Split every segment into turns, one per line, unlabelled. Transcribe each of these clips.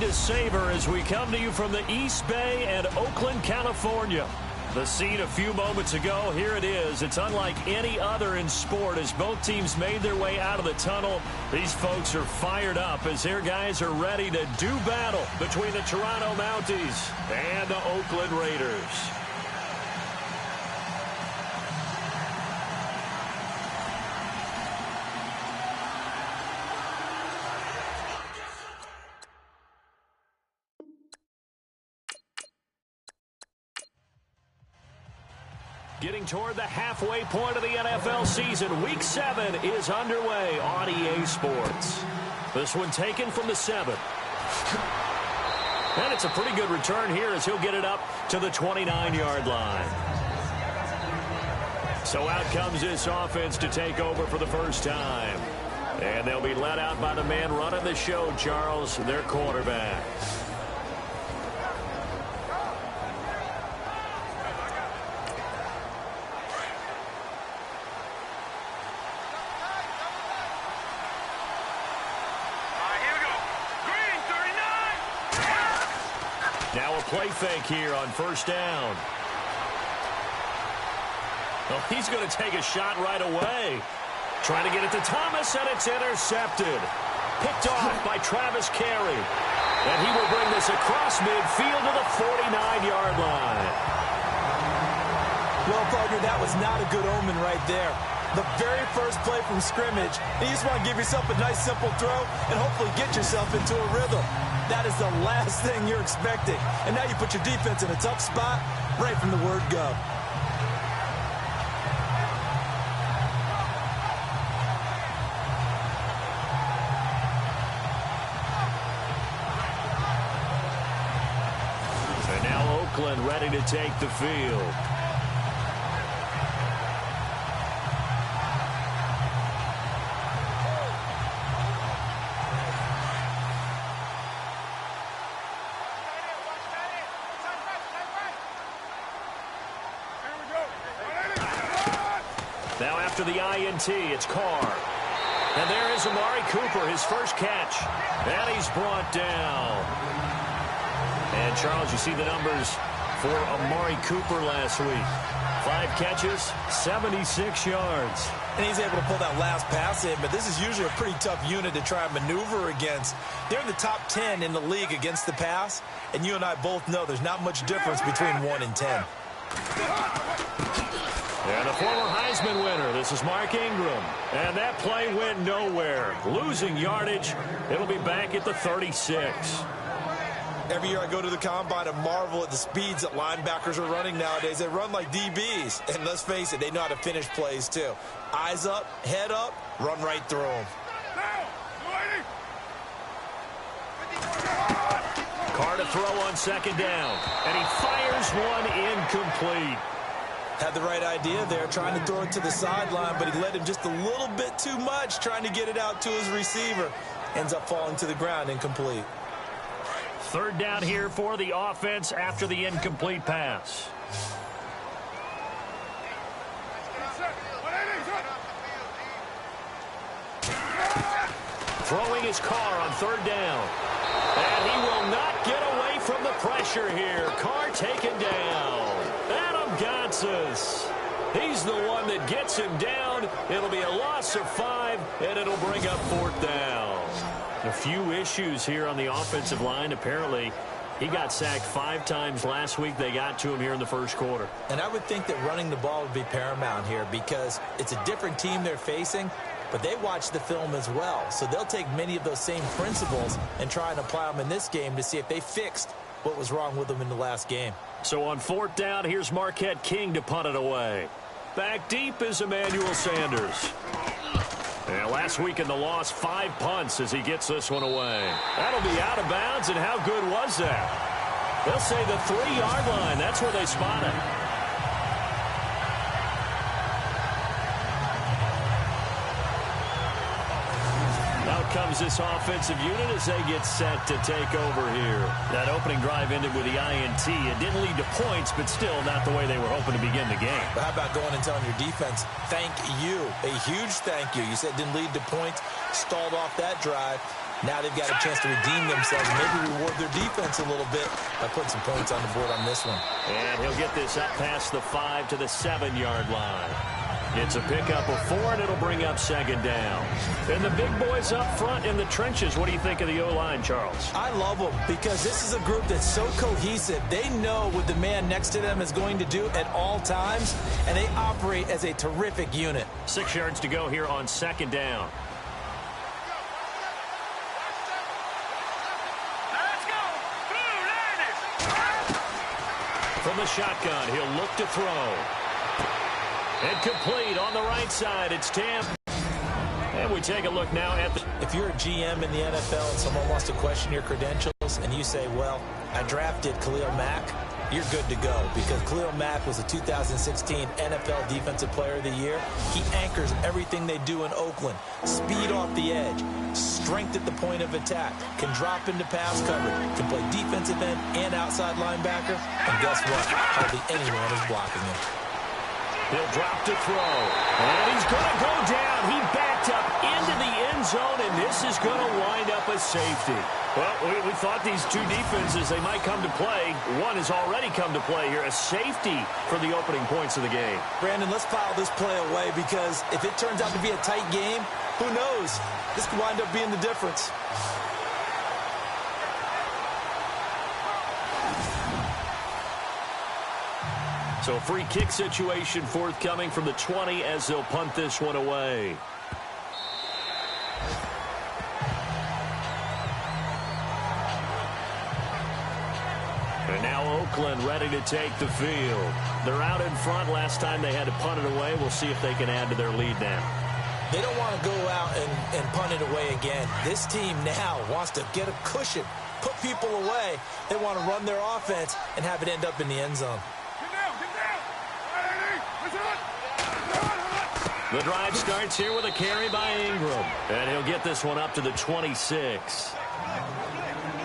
to savor as we come to you from the East Bay and Oakland, California. The scene a few moments ago, here it is. It's unlike any other in sport as both teams made their way out of the tunnel. These folks are fired up as their guys are ready to do battle between the Toronto Mounties and the Oakland Raiders. Getting toward the halfway point of the NFL season, Week 7 is underway on EA Sports. This one taken from the 7. And it's a pretty good return here as he'll get it up to the 29-yard line. So out comes this offense to take over for the first time. And they'll be led out by the man running the show, Charles, their quarterback. Now a play fake here on first down. Well, he's going to take a shot right away. Trying to get it to Thomas, and it's intercepted. Picked off by Travis Carey. And he will bring this across midfield to the 49-yard line.
Well, partner, that was not a good omen right there. The very first play from scrimmage, you just want to give yourself a nice, simple throw and hopefully get yourself into a rhythm. That is the last thing you're expecting. And now you put your defense in a tough spot right from the word go.
And now Oakland ready to take the field. Now after the INT, it's Carr. And there is Amari Cooper, his first catch. And he's brought down. And, Charles, you see the numbers for Amari Cooper last week. 5 catches, 76 yards.
And he's able to pull that last pass in, but this is usually a pretty tough unit to try and maneuver against. They're in the top 10 in the league against the pass, and you and I both know there's not much difference between 1 and 10.
And a former Heisman winner, this is Mark Ingram. And that play went nowhere. Losing yardage. It'll be back at the 36.
Every year I go to the combine and marvel at the speeds that linebackers are running nowadays. They run like DBs. And let's face it, they know how to finish plays too. Eyes up, head up, run right through them.
Carr to throw on second down. And he fires one incomplete.
Had the right idea there, trying to throw it to the sideline, but he led him just a little bit too much, trying to get it out to his receiver. Ends up falling to the ground, incomplete.
Third down here for the offense after the incomplete pass. Throwing his Carr on third down. And he will not get away from the pressure here. Carr taken down. Gotsis. He's the one that gets him down. It'll be a loss of 5, and it'll bring up fourth down. A few issues here on the offensive line. Apparently, he got sacked 5 times last week. They got to him here in the first quarter.
And I would think that running the ball would be paramount here because it's a different team they're facing, but they watch the film as well. So they'll take many of those same principles and try and apply them in this game to see if they fixed what was wrong with them in the last game.
So on fourth down, here's Marquette King to punt it away. Back deep is Emmanuel Sanders. And last week in the loss, 5 punts as he gets this one away. That'll be out of bounds, and how good was that? They'll say the 3-yard line. That's where they spot it. Out comes this offensive unit as they get set to take over here. That opening drive ended with the INT. It didn't lead to points, but still not the way they were hoping to begin the game.
But how about going and telling your defense, thank you, a huge thank you. You said it didn't lead to points, stalled off that drive. Now they've got a chance to redeem themselves and maybe reward their defense a little bit by putting some points on the board on this one.
And he'll get this up past the 5 to the 7-yard line. It's a pickup of 4, and it'll bring up second down. And the big boys up front in the trenches. What do you think of the O-line, Charles?
I love them because this is a group that's so cohesive. They know what the man next to them is going to do at all times, and they operate as a terrific unit.
6 yards to go here on second down. From the shotgun, he'll look to throw. And complete on the right side. It's Tampa. And we take a look now at the...
If you're a GM in the NFL and someone wants to question your credentials and you say, well, I drafted Khalil Mack, you're good to go because Khalil Mack was a 2016 NFL Defensive Player of the Year. He anchors everything they do in Oakland. Speed off the edge, strength at the point of attack, can drop into pass coverage, can play defensive end and outside linebacker, and guess what? Hardly anyone is blocking him.
He'll drop to throw, and he's going to go down. He backed up into the end zone, and this is going to wind up a safety. Well, we thought these two defenses, they might come to play. One has already come to play here, a safety for the opening points of the game.
Brandon, let's file this play away because if it turns out to be a tight game, who knows? This could wind up being the difference.
So a free kick situation forthcoming from the 20 as they'll punt this one away. And now Oakland ready to take the field. They're out in front. Last time they had to punt it away. We'll see if they can add to their lead now.
They don't want to go out and punt it away again. This team now wants to get a cushion, put people away. They want to run their offense and have it end up in the end zone.
The drive starts here with a carry by Ingram. And he'll get this one up to the 26.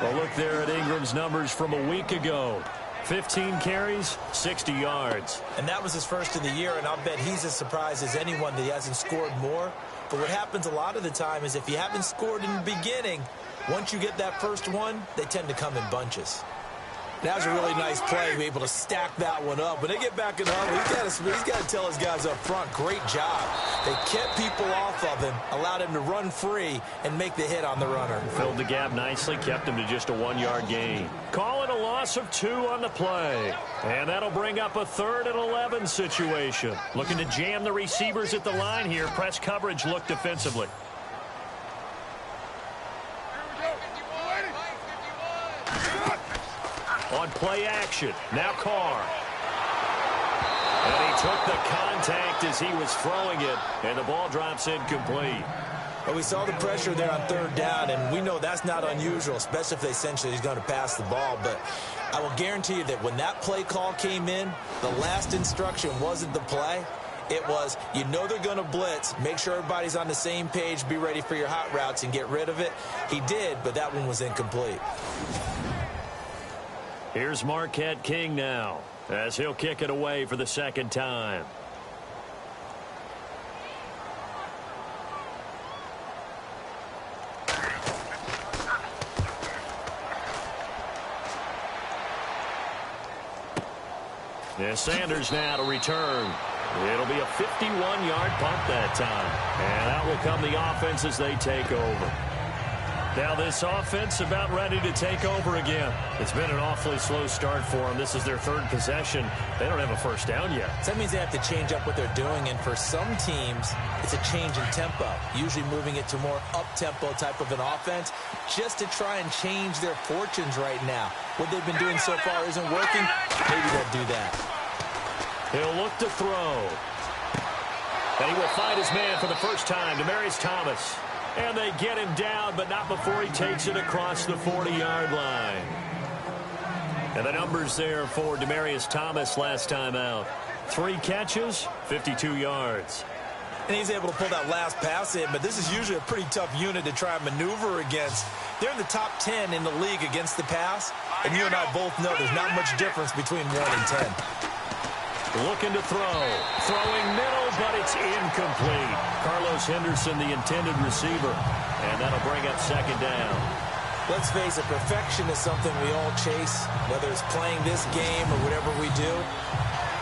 Well, look there at Ingram's numbers from a week ago. 15 carries, 60 yards.
And that was his first of the year, and I'll bet he's as surprised as anyone that he hasn't scored more. But what happens a lot of the time is if you haven't scored in the beginning, once you get that first one, they tend to come in bunches. That was a really nice play to be able to stack that one up. When they get back in the huddle, he's got to tell his guys up front, great job. They kept people off of him, allowed him to run free, and make the hit on the runner.
Filled the gap nicely, kept him to just a 1-yard gain. Call it a loss of 2 on the play. And that'll bring up a 3rd and 11 situation. Looking to jam the receivers at the line here. Press coverage look defensively. On play action, now Carr. And he took the contact as he was throwing it, and the ball drops incomplete.
Well, we saw the pressure there on 3rd down, and we know that's not unusual, especially if they essentially he's going to pass the ball. But I will guarantee you that when that play call came in, the last instruction wasn't the play. It was, you know they're going to blitz. Make sure everybody's on the same page. Be ready for your hot routes and get rid of it. He did, but that one was incomplete.
Here's Marquette King now as he'll kick it away for the 2nd time. And Sanders now to return. It'll be a 51-yard punt that time. And out will come the offense as they take over. Now this offense about ready to take over again. It's been an awfully slow start for them. This is their 3rd possession. They don't have a first down yet.
So that means they have to change up what they're doing, and for some teams, it's a change in tempo, usually moving it to more up-tempo type of an offense just to try and change their fortunes right now. What they've been doing so far isn't working. Maybe they'll do that.
He'll look to throw. And he will find his man for the first time, Demaryius Thomas. And they get him down, but not before he takes it across the 40-yard line. And the numbers there for Demaryius Thomas last time out. 3 catches, 52 yards.
And he's able to pull that last pass in, but this is usually a pretty tough unit to try and maneuver against. They're in the top 10 in the league against the pass, and you and I both know there's not much difference between 1 and 10.
Looking to throw. Throwing middle, but it's incomplete. Carlos Henderson, the intended receiver. And that'll bring up second down.
Let's face it, perfection is something we all chase, whether it's playing this game or whatever we do.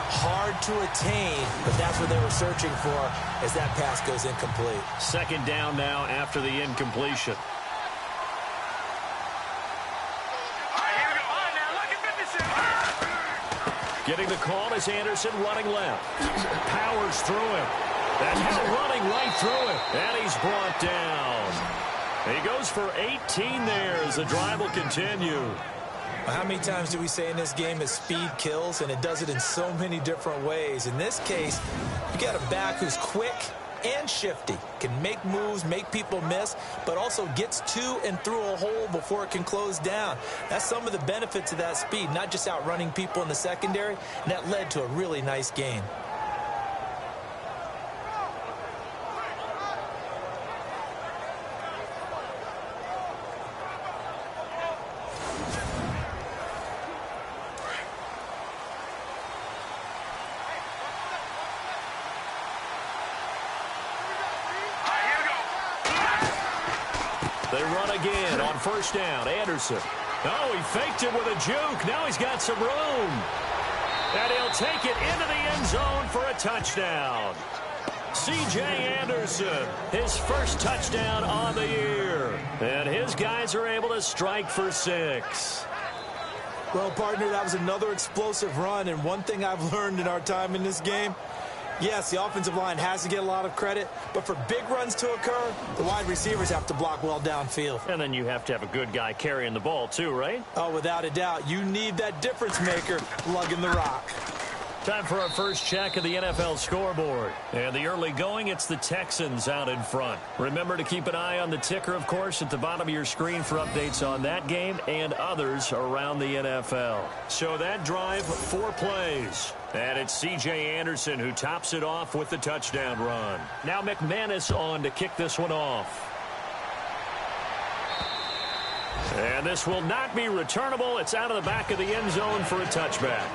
Hard to attain, but that's what they were searching for as that pass goes incomplete.
Second down now after the incompletion. Getting the call is Anderson running left. Powers through him. And he's running right through it. And he's brought down. He goes for 18 there as the drive will continue.
How many times do we say in this game that speed kills, and it does it in so many different ways? In this case, you got a back who's quick and shifty, can make moves, make people miss, but also gets to and through a hole before it can close down. That's some of the benefits of that speed, not just outrunning people in the secondary, and that led to a really nice game.
They run again on first down. Anderson. Oh, he faked it with a juke. Now he's got some room. And he'll take it into the end zone for a touchdown. C.J. Anderson, his first touchdown on the year. And his guys are able to strike for 6.
Well, partner, that was another explosive run, and one thing I've learned in our time in this game, yes, the offensive line has to get a lot of credit, but for big runs to occur, the wide receivers have to block well downfield.
And then you have to have a good guy carrying the ball too, right?
Oh, without a doubt. You need that difference maker lugging the rock.
Time for our first check of the NFL scoreboard. And the early going, it's the Texans out in front. Remember to keep an eye on the ticker, of course, at the bottom of your screen for updates on that game and others around the NFL. So that drive, 4 plays. And it's C.J. Anderson who tops it off with the touchdown run. Now McManus on to kick this one off. And this will not be returnable. It's out of the back of the end zone for a touchback.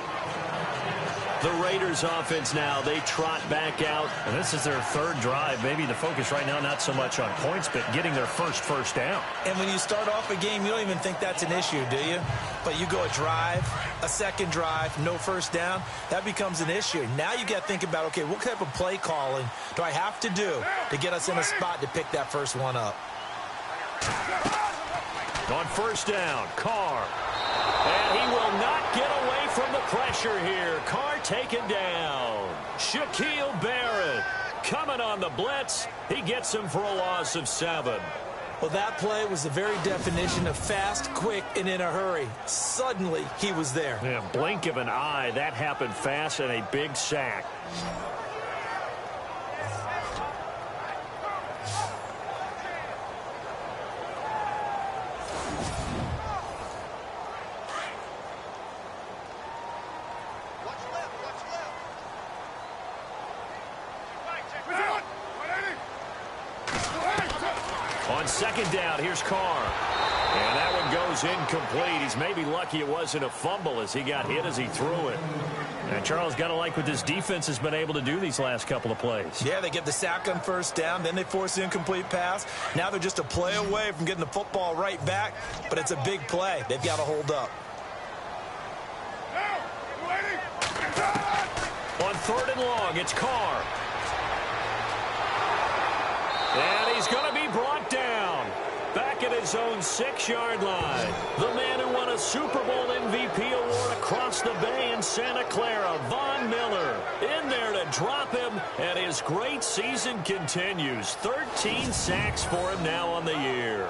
The Raiders offense now, they trot back out.
And this is their third drive. Maybe the focus right now not so much on points, but getting their first down.
And when you start off a game, you don't even think that's an issue, do you? But you go a drive, a second drive, no first down, that becomes an issue. Now you got to think about, okay, what type of play calling do I have to do to get us in a spot to pick that first one up?
On first down, Carr. And he will not get away from the pressure here. Carr taken down. Shaquille Barrett coming on the blitz. He gets him for a loss of 7.
Well, that play was the very definition of fast, quick, and in a hurry. Suddenly, he was there.
Yeah, blink of an eye. That happened fast and a big sack. On second down, here's Carr. And that one goes incomplete. He's maybe lucky it wasn't a fumble as he got hit as he threw it. And Charles, got to like what this defense has been able to do these last couple of plays.
Yeah, they get the sack on first down, then they force the incomplete pass. Now they're just a play away from getting the football right back, but it's a big play. They've got to hold up.
On third and long, it's Carr. And he's going to be brought down. Back at his own 6-yard line. The man who won a Super Bowl MVP award across the bay in Santa Clara, Von Miller, in there to drop him, and his great season continues. 13 sacks for him now on the year.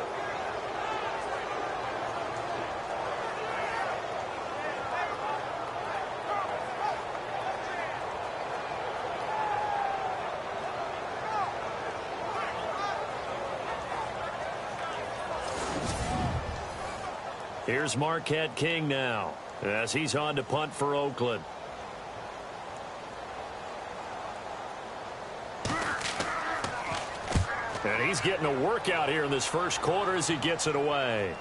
Here's Marquette King now as he's on to punt for Oakland. And he's getting a workout here in this first quarter as he gets it away.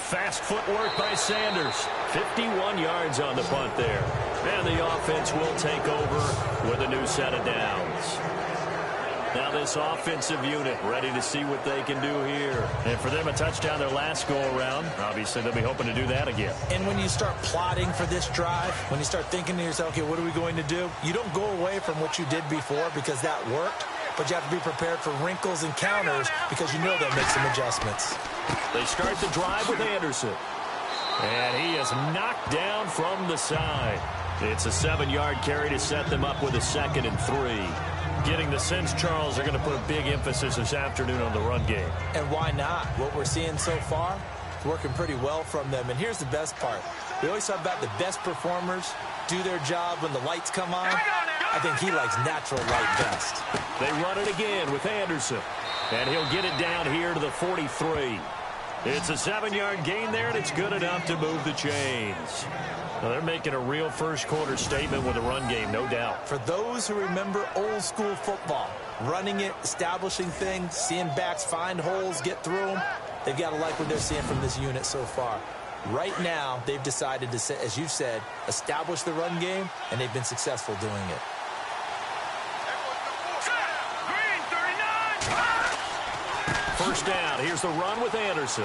Fast footwork by Sanders. 51 yards on the punt there. And the offense will take over with a new set of downs. Now this offensive unit ready to see what they can do here.
And for them, a touchdown their last go-around. Obviously, they'll be hoping to do that again.
And when you start plotting for this drive, when you start thinking to yourself, okay, what are we going to do? You don't go away from what you did before because that worked, but you have to be prepared for wrinkles and counters because you know they'll make some adjustments.
They start the drive with Anderson. And he is knocked down from the side. It's a 7-yard carry to set them up with a 2nd and 3. Getting the sense, Charles, they're going to put a big emphasis this afternoon on the run game.
And why not? What we're seeing so far, it's working pretty well from them. And here's the best part. We always talk about the best performers do their job when the lights come on. I think he likes natural light best.
They run it again with Anderson. And he'll get it down here to the 43. It's a 7-yard gain there, and it's good enough to move the chains.
Now they're making a real first-quarter statement with a run game, no doubt.
For those who remember old-school football, running it, establishing things, seeing backs find holes, get through them, they've got to like what they're seeing from this unit so far. Right now, they've decided to, as you've said, establish the run game, and they've been successful doing it.
First down. Here's the run with Anderson.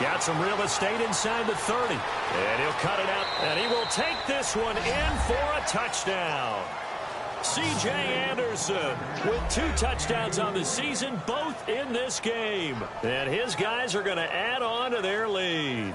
Got some real estate inside the 30. And he'll cut it out. And he will take this one in for a touchdown. C.J. Anderson with 2 touchdowns on the season, both in this game. And his guys are going to add on to their lead.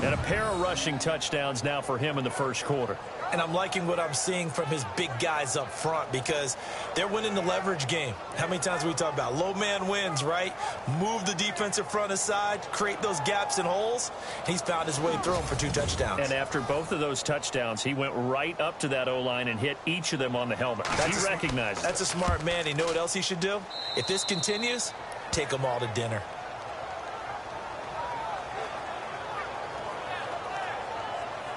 And a pair of rushing touchdowns now for him in the first quarter.
And I'm liking what I'm seeing from his big guys up front because they're winning the leverage game. How many times we talk about low man wins, right? Move the defensive front aside, create those gaps and holes. He's found his way through them for 2 touchdowns.
And after both of those touchdowns, he went right up to that O-line and hit each of them on the helmet. He recognized it.
That's a smart man. You know what else he should do? If this continues, take them all to dinner.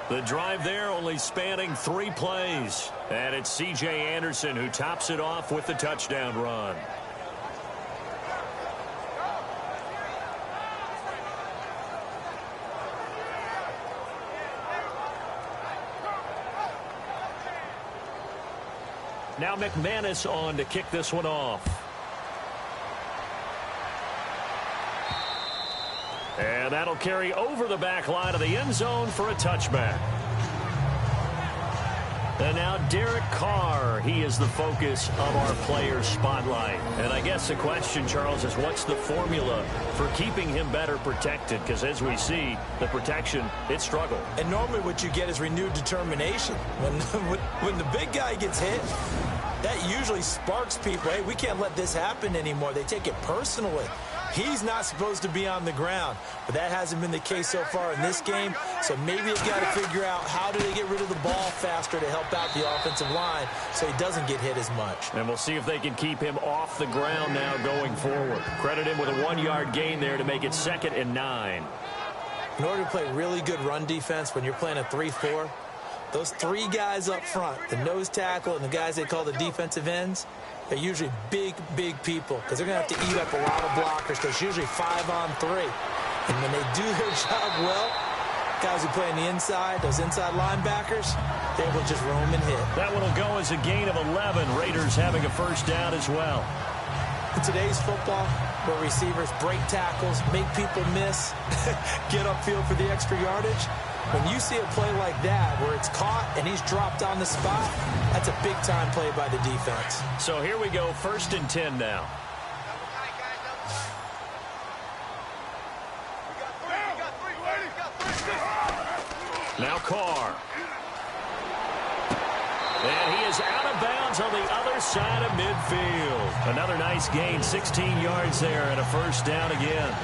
The drive there only spanning 3 plays. And it's C.J. Anderson who tops it off with the touchdown run. Now McManus on to kick this one off. And that'll carry over the back line of the end zone for a touchback. And now Derek Carr, he is the focus of our player spotlight. And I guess the question, Charles, is what's the formula for keeping him better protected? Because as we see, the protection, it struggled.
And normally what you get is renewed determination. When the big guy gets hit, that usually sparks people. Hey, we can't let this happen anymore. They take it personally. He's not supposed to be on the ground, but that hasn't been the case so far in this game. So maybe they've got to figure out how do they get rid of the ball faster to help out the offensive line so he doesn't get hit as much.
And we'll see if they can keep him off the ground now going forward. Credit him with a 1-yard gain there to make it 2nd and 9.
In order to play really good run defense when you're playing a 3-4, those 3 guys up front, the nose tackle and the guys they call the defensive ends, they're usually big, big people because they're going to have to eat up a lot of blockers because it's usually 5-on-3. And when they do their job well, guys who play on the inside, those inside linebackers, they're able to just roam and hit.
That one will go as a gain of 11. Raiders having a first down as well.
In today's football, where receivers break tackles, make people miss, get upfield for the extra yardage, when you see a play like that where it's caught and he's dropped on the spot, that's a big-time play by the defense.
So here we go, 1st and 10 now. Now Carr. And he is out of bounds on the other side of midfield. Another nice gain, 16 yards there and a first down again.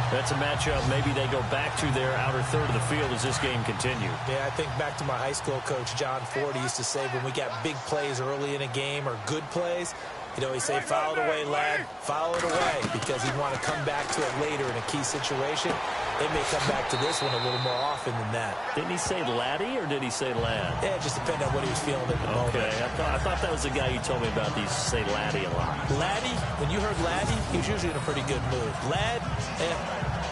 That's a matchup maybe they go back to their outer third of the field as this game continues.
Yeah, I think back to my high school coach, John Ford. He used to say when we got big plays early in a game or good plays, you know, he'd say, foul it away, lad, foul it away, because he'd want to come back to it later in a key situation. They may come back to this one a little more often than that.
Didn't he say laddie or did he say lad?
Yeah, it just depended on what he was feeling at the moment.
Okay, I thought that was the guy you told me about. He used to say laddie a lot.
Laddie, when you heard laddie, he was usually in a pretty good mood. Lad,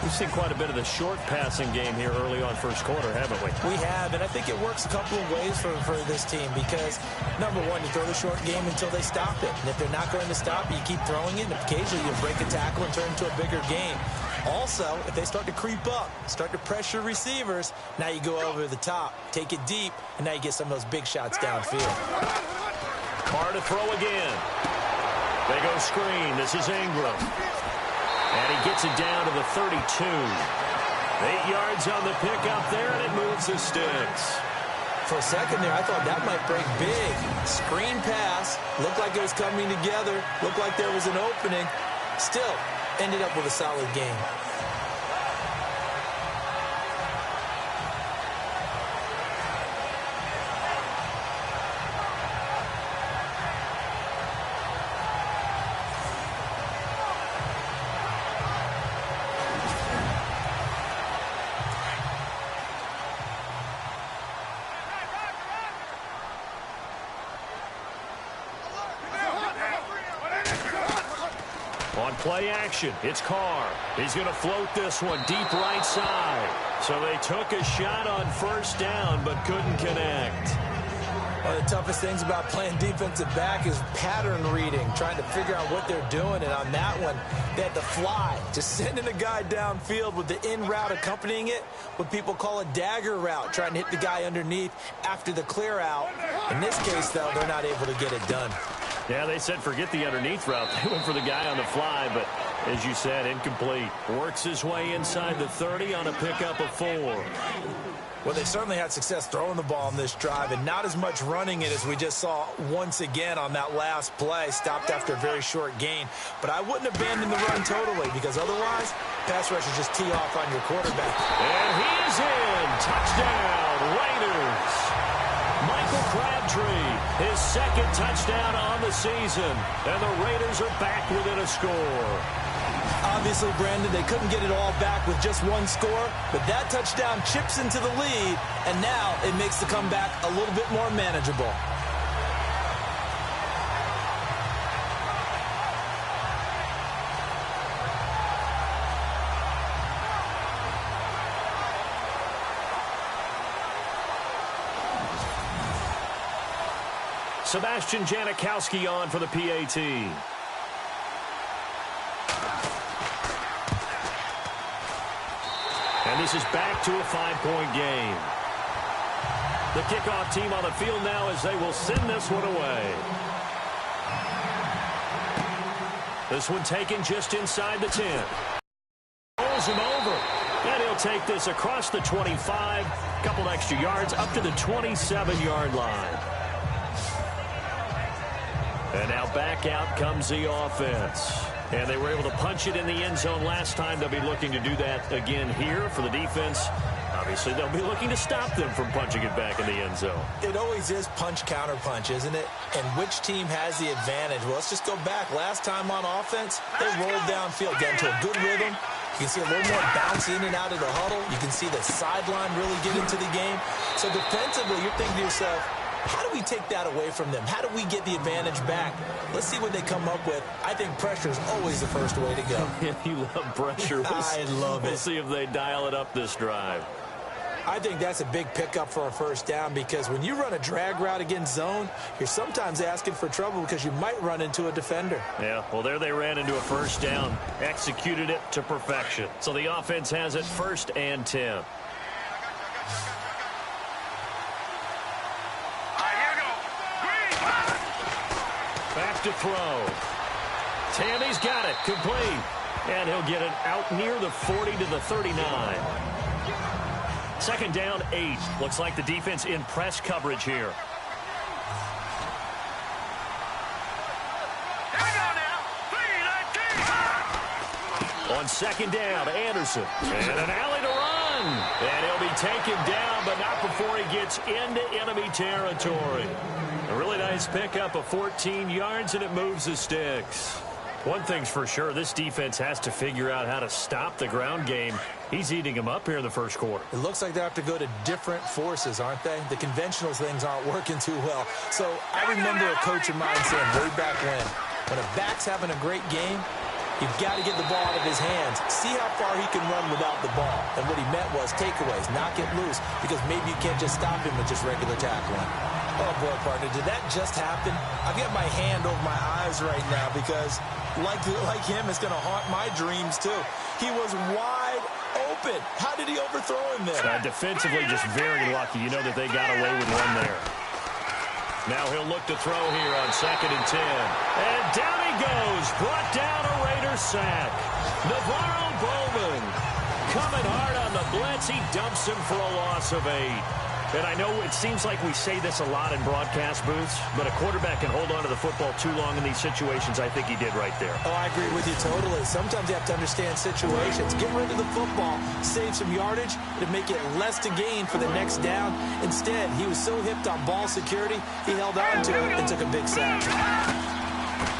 We've seen quite a bit of the short passing game here early on first quarter, haven't we?
We have, and I think it works a couple of ways for this team because, number one, you throw the short game until they stop it. And if they're not going to stop it, you keep throwing it, and occasionally you break a tackle and turn it into a bigger game. Also, if they start to creep up, start to pressure receivers, now you go over the top, take it deep, and now you get some of those big shots downfield.
Carr to throw again. They go screen. This is Ingram. And he gets it down to the 32. 8 yards on the pickup there, and it moves the sticks.
For a second there, I thought that might break big. Screen pass. Looked like it was coming together. Looked like there was an opening. Still, ended up with a solid game.
On play action, it's Carr. He's going to float this one deep right side. So they took a shot on first down, but couldn't connect.
One of the toughest things about playing defensive back is pattern reading, trying to figure out what they're doing. And on that one, they had to fly, just sending a guy downfield with the in route accompanying it, what people call a dagger route, trying to hit the guy underneath after the clear out. In this case, though, they're not able to get it done.
Yeah, they said forget the underneath route. They went for the guy on the fly, but as you said, incomplete. Works his way inside the 30 on a pickup of 4.
Well, they certainly had success throwing the ball on this drive and not as much running it as we just saw once again on that last play. Stopped after a very short gain. But I wouldn't abandon the run totally because otherwise, pass rushers just tee off on your quarterback.
And he is in. Touchdown, Raiders. Michael Crabtree, his second touchdown on the season. And the Raiders are back within a score.
Obviously, Brandon, they couldn't get it all back with just one score, but that touchdown chips into the lead, and now it makes the comeback a little bit more manageable.
Sebastian Janikowski on for the PAT. And this is back to a 5-point game. The kickoff team on the field now as they will send this one away. This one taken just inside the 10. Rolls him over. And he'll take this across the 25. Couple extra yards up to the 27-yard line. And now back out comes the offense. And they were able to punch it in the end zone last time. They'll be looking to do that again here for the defense. Obviously, they'll be looking to stop them from punching it back in the end zone.
It always is punch-counter-punch, isn't it? And which team has the advantage? Well, let's just go back. Last time on offense, they rolled downfield, got into a good rhythm. You can see a little more bounce in and out of the huddle. You can see the sideline really get into the game. So defensively, you're thinking to yourself, how do we take that away from them? How do we get the advantage back? Let's see what they come up with. I think pressure is always the first way to go.
You love pressure.
I love it.
We'll see if they dial it up this drive.
I think that's a big pickup for a first down because when you run a drag route against zone, you're sometimes asking for trouble because you might run into a defender.
Yeah, well, there they ran into a first down, executed it to perfection. So the offense has it 1st and 10. Back to throw. Tammy's got it. Complete. And he'll get it out near the 40 to the 39. 2nd down, 8. Looks like the defense in press coverage here. On 2nd down, Anderson. And an alley to run. And he'll be taken down, but not before he gets into enemy territory. A really nice pickup of 14 yards, and it moves the sticks. One thing's for sure, this defense has to figure out how to stop the ground game. He's eating them up here in the first quarter.
It looks like they have to go to different forces, aren't they? The conventional things aren't working too well. So I remember a coach of mine saying way back when a back's having a great game, You've got to get the ball out of his hands. See how far he can run without the ball. And what he meant was takeaways, knock it loose, because maybe you can't just stop him with just regular tackling. Oh, boy, partner, did that just happen? I've got my hand over my eyes right now because, like him, it's going to haunt my dreams, too. He was wide open. How did he overthrow him there?
Defensively, just very lucky. You know that they got away with one there. Now he'll look to throw here on 2nd and 10. And down he goes. Brought down a Raider sack. Navarro Bowman coming hard on the blitz. He dumps him for a loss of 8. And I know it seems like we say this a lot in broadcast booths, but a quarterback can hold on to the football too long in these situations. I think he did right there.
Oh, I agree with you totally. Sometimes you have to understand situations. Get rid of the football, save some yardage, to make it less to gain for the next down. Instead, he was so hipped on ball security, he held on to it and took a big sack.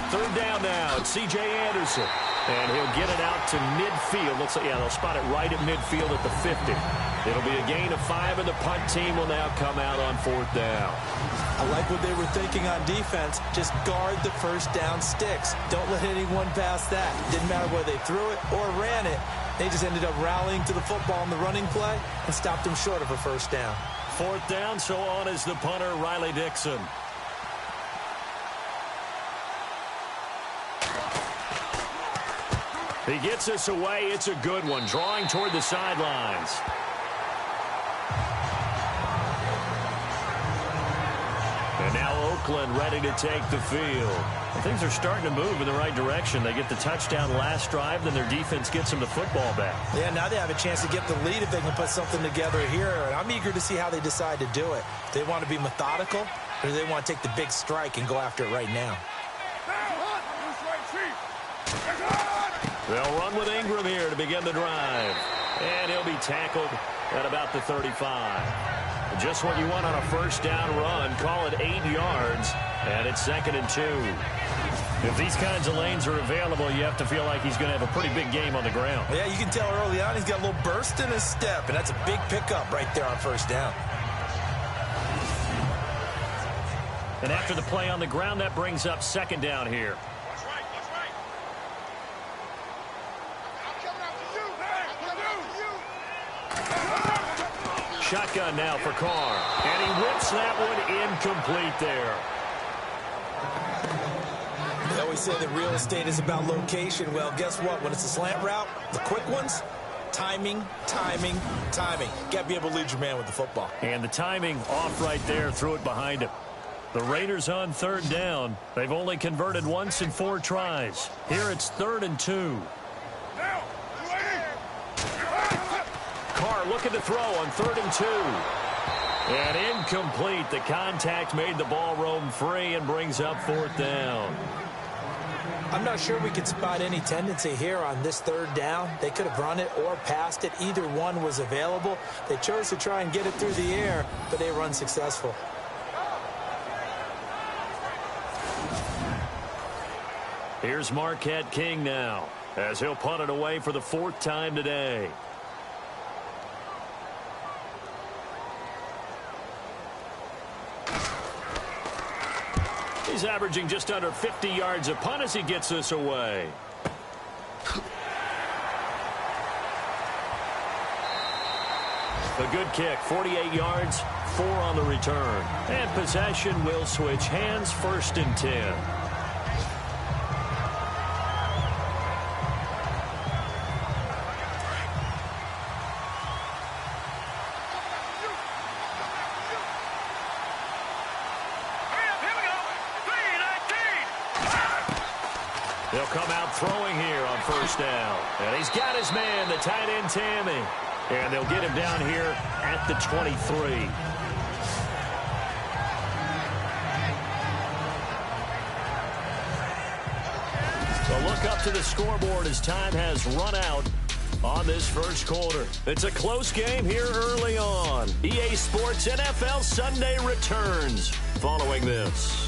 3rd down now. It's C.J. Anderson. And he'll get it out to midfield. Looks like, yeah, they'll spot it right at midfield at the 50. It'll be a gain of 5, and the punt team will now come out on 4th down.
I like what they were thinking on defense. Just guard the first down sticks. Don't let anyone pass that. Didn't matter whether they threw it or ran it. They just ended up rallying to the football in the running play and stopped them short of a first down.
4th down, so on is the punter, Riley Dixon. He gets us away. It's a good one. Drawing toward the sidelines. And now Oakland ready to take the field.
Well, things are starting to move in the right direction. They get the touchdown last drive, then their defense gets them the football back.
Yeah, now they have a chance to get the lead if they can put something together here. And I'm eager to see how they decide to do it. Do they want to be methodical, or do they want to take the big strike and go after it right now?
They'll run with Ingram here to begin the drive. And he'll be tackled at about the 35. Just what you want on a first down run. Call it 8 yards. And it's 2nd and 2.
If these kinds of lanes are available, you have to feel like he's going to have a pretty big game on the ground.
Yeah, you can tell early on he's got a little burst in his step. And that's a big pickup right there on first down.
And after the play on the ground, that brings up 2nd down here.
Shotgun now for Carr. And he whips that one incomplete there.
They always say that real estate is about location. Well, guess what? When it's a slant route, the quick ones, timing, timing, timing. Got to be able to lead your man with the football.
And the timing off right there, threw it behind him. The Raiders on 3rd down. They've only converted once in 4 tries. Here it's 3rd and 2.
Carr looking to throw on 3rd and 2. And incomplete. The contact made the ball roam free and brings up 4th down.
I'm not sure we could spot any tendency here on this 3rd down. They could have run it or passed it. Either one was available. They chose to try and get it through the air, but they were unsuccessful.
Here's Marquette King now, as he'll punt it away for the 4th time today. He's averaging just under 50 yards a punt as he gets this away. A good kick, 48 yards, 4 on the return. And possession will switch hands, 1st and 10. They'll come out throwing here on 1st down. And he's got his man, the tight end, Tammy. And they'll get him down here at the 23. So look up to the scoreboard as time has run out on this 1st quarter. It's a close game here early on. EA Sports NFL Sunday returns following this.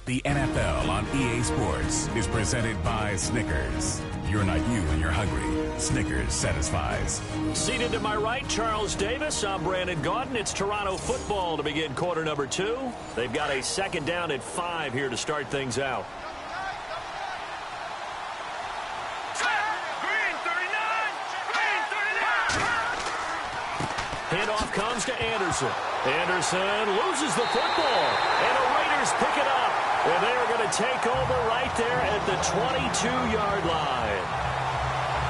The NFL on EA Sports is presented by Snickers. You're not you when you're hungry. Snickers satisfies.
Seated to my right, Charles Davis. I'm Brandon Gaudin. It's Toronto football to begin quarter number 2. They've got a second down at 5 here to start things out. Handoff comes to Anderson. Anderson loses the football, and the Raiders pick it up. And they're going to take over right there at the 22-yard line.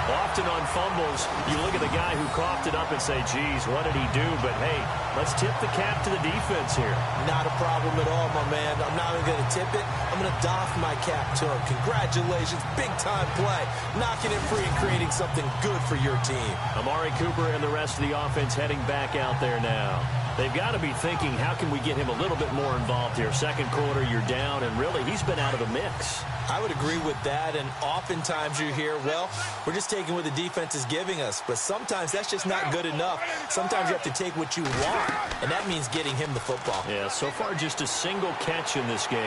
Often on fumbles, you look at the guy who coughed it up and say, geez, what did he do? But, hey, let's tip the cap to the defense here.
Not a problem at all, my man. I'm not even going to tip it. I'm going to doff my cap to him. Congratulations. Big-time play. Knocking it free and creating something good for your team.
Amari Cooper and the rest of the offense heading back out there now. They've got to be thinking, how can we get him a little bit more involved here? Second quarter, you're down, and really, he's been out of the mix.
I would agree with that, and oftentimes you hear, well, we're just taking what the defense is giving us, but sometimes that's just not good enough. Sometimes you have to take what you want, and that means getting him the football.
Yeah, so far just a single catch in this game.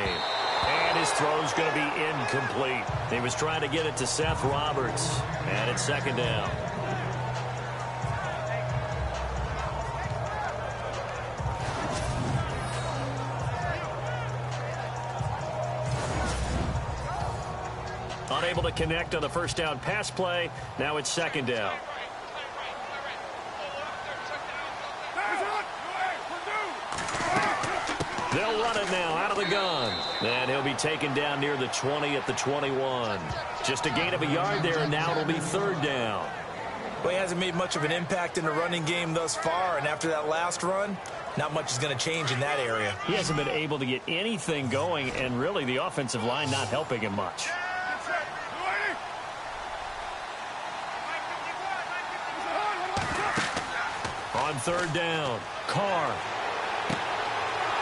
And his throw's going to be incomplete. He was trying to get it to Seth Roberts, and it's second down. Unable to connect on the first down pass play. Now it's second down. They'll run it now out of the gun. And he'll be taken down near the 20 at the 21. Just a gain of a yard there, and now it'll be third down.
Well, he hasn't made much of an impact in the running game thus far, and after that last run, not much is going to change in that area.
He hasn't been able to get anything going, and really the offensive line not helping him much. On third down, Carr.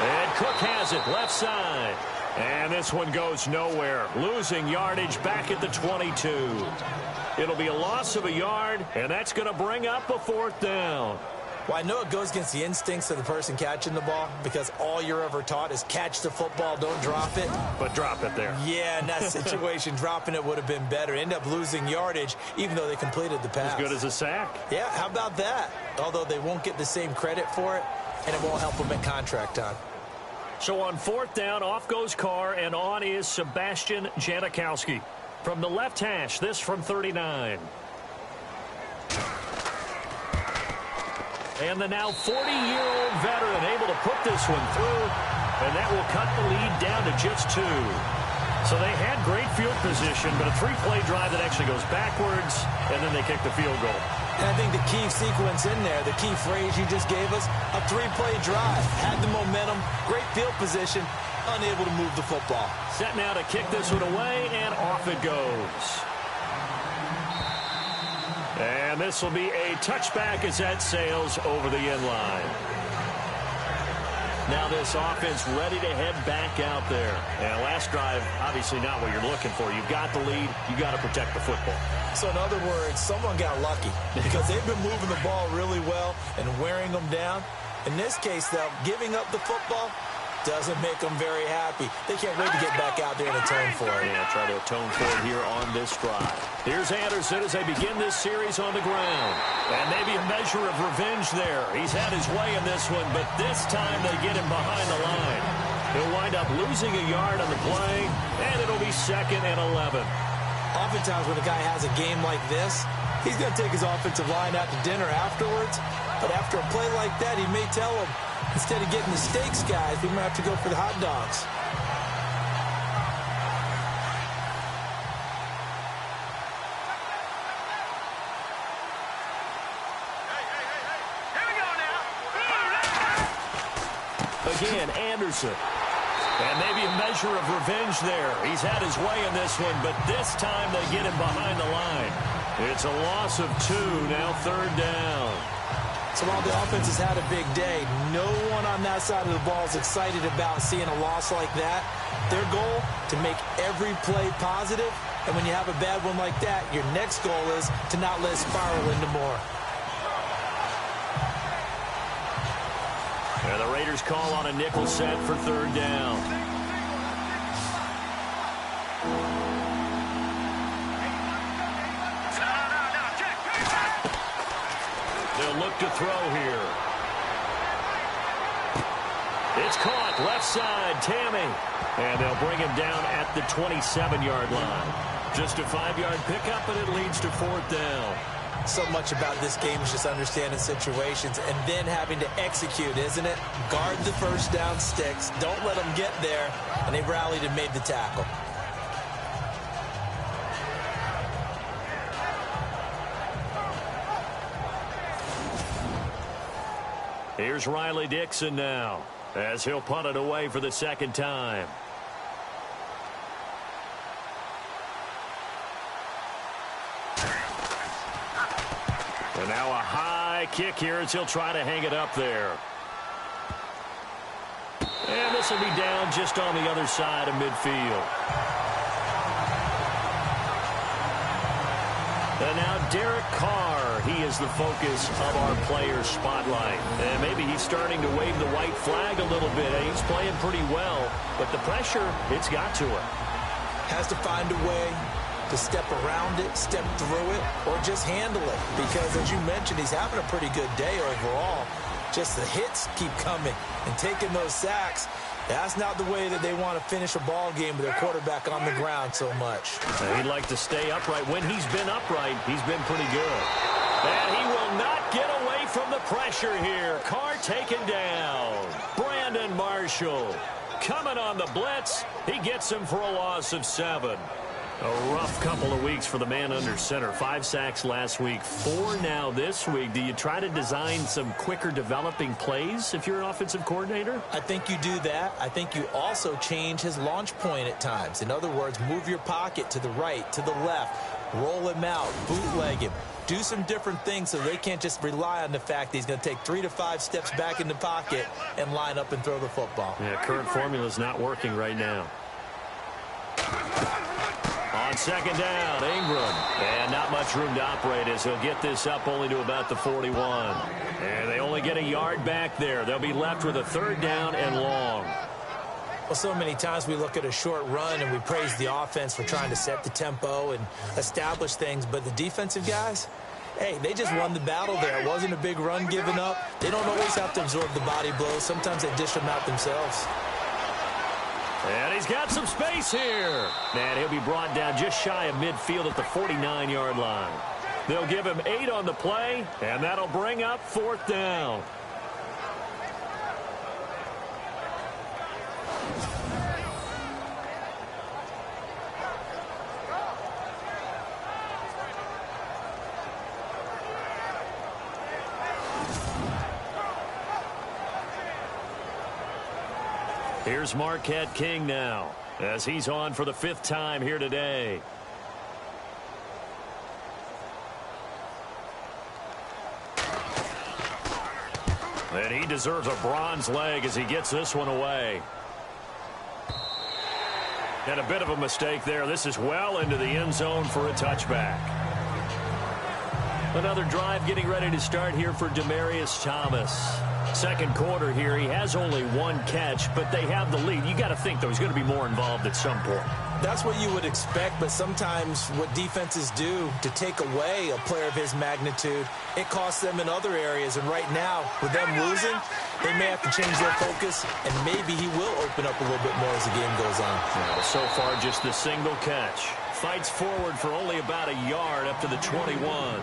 And Cook has it, left side. And this one goes nowhere. Losing yardage back at the 22. It'll be a loss of a yard, and that's going to bring up a fourth down.
Well, I know it goes against the instincts of the person catching the ball because all you're ever taught is catch the football, don't drop it.
But drop it there.
Yeah, in that situation, dropping it would have been better. End up losing yardage, even though they completed the pass.
As good as a sack.
Yeah, how about that? Although they won't get the same credit for it, and it won't help them at contract time.
So on fourth down, off goes Carr, and on is Sebastian Janikowski. From the left hash, this from 39. And the now 40-year-old veteran able to put this one through, and that will cut the lead down to just 2. So they had great field position, but a 3-play drive that actually goes backwards, and then they kick the field goal.
And I think the key sequence in there, the key phrase you just gave us, a 3-play drive. Had the momentum, great field position, unable to move the football.
Set now to kick this one away, and off it goes. And this will be a touchback as that sails over the end line. Now this offense ready to head back out there. And last drive, obviously not what you're looking for. You've got the lead. You've got to protect the football.
So in other words, someone got lucky because they've been moving the ball really well and wearing them down. In this case, though, giving up the football doesn't make them very happy. They can't wait to get back out there and atone for it.
Yeah, try to atone for it here on this drive. Here's Anderson as they begin this series on the ground. And maybe a measure of revenge there. He's had his way in this one, but this time they get him behind the line. He'll wind up losing a yard on the play, and it'll be second and 11.
Oftentimes when a guy has a game like this, he's going to take his offensive line out to dinner afterwards. But after a play like that, he may tell him, instead of getting the steaks, guys, we might have to go for the hot dogs.
Again, Anderson. And maybe a measure of revenge there. He's had his way in this one, but this time they get him behind the line. It's a loss of 2, now third down.
So while the offense has had a big day, no one on that side of the ball is excited about seeing a loss like that. Their goal, to make every play positive, and when you have a bad one like that, your next goal is to not let it spiral into more.
And the Raiders call on a nickel set for third down. look to throw here. It's caught left side, Tammy. And they'll bring him down at the 27-yard line. Just a 5-yard pickup, and it leads to 4th down.
So much about this game is just understanding situations and then having to execute, isn't it? Guard the first down sticks. Don't let them get there. And they rallied and made the tackle.
Here's Riley Dixon now, as he'll punt it away for the second time. And now a high kick here as he'll try to hang it up there. And this will be down just on the other side of midfield. And now Derek Carr, he is the focus of our player spotlight. And maybe he's starting to wave the white flag a little bit. He's playing pretty well, but the pressure, it's got to him.
Has to find a way to step around it, step through it, or just handle it. Because, as you mentioned, he's having a pretty good day overall. Just the hits keep coming and taking those sacks. That's not the way that they want to finish a ball game with their quarterback on the ground so much.
He'd like to stay upright. When he's been upright, he's been pretty good. And he will not get away from the pressure here. Carr taken down. Brandon Marshall coming on the blitz. He gets him for a loss of 7. A rough couple of weeks for the man under center. 5 sacks last week, 4 now this week. Do you try to design some quicker developing plays if you're an offensive coordinator?
I think you do that. I think you also change his launch point at times. In other words, move your pocket to the right, to the left, roll him out, bootleg him. Do some different things so they can't just rely on the fact that he's going to take 3 to 5 steps back in the pocket and line up and throw the football.
Yeah, current formula is not working right now. On second down, Ingram. And not much room to operate as he'll get this up only to about the 41. And they only get a yard back there. They'll be left with a 3rd down and long.
Well, so many times we look at a short run and we praise the offense for trying to set the tempo and establish things. But the defensive guys, hey, they just won the battle there. It wasn't a big run given up. They don't always have to absorb the body blows. Sometimes they dish them out themselves.
And he's got some space here. And he'll be brought down just shy of midfield at the 49-yard line. They'll give him 8 on the play, and that'll bring up 4th down. Here's Marquette King now, as he's on for the 5th time here today. And he deserves a bronze leg as he gets this one away. And a bit of a mistake there. This is well into the end zone for a touchback. Another drive getting ready to start here for Demaryius Thomas. Second quarter here, he has only 1 catch, but they have the lead. You got to think, though, he's going to be more involved at some point.
That's what you would expect, but sometimes what defenses do to take away a player of his magnitude, it costs them in other areas. And right now, with them losing, they may have to change their focus, and maybe he will open up a little bit more as the game goes on.
Well, so far, just the single catch. Fights forward for only about a yard up to the 21.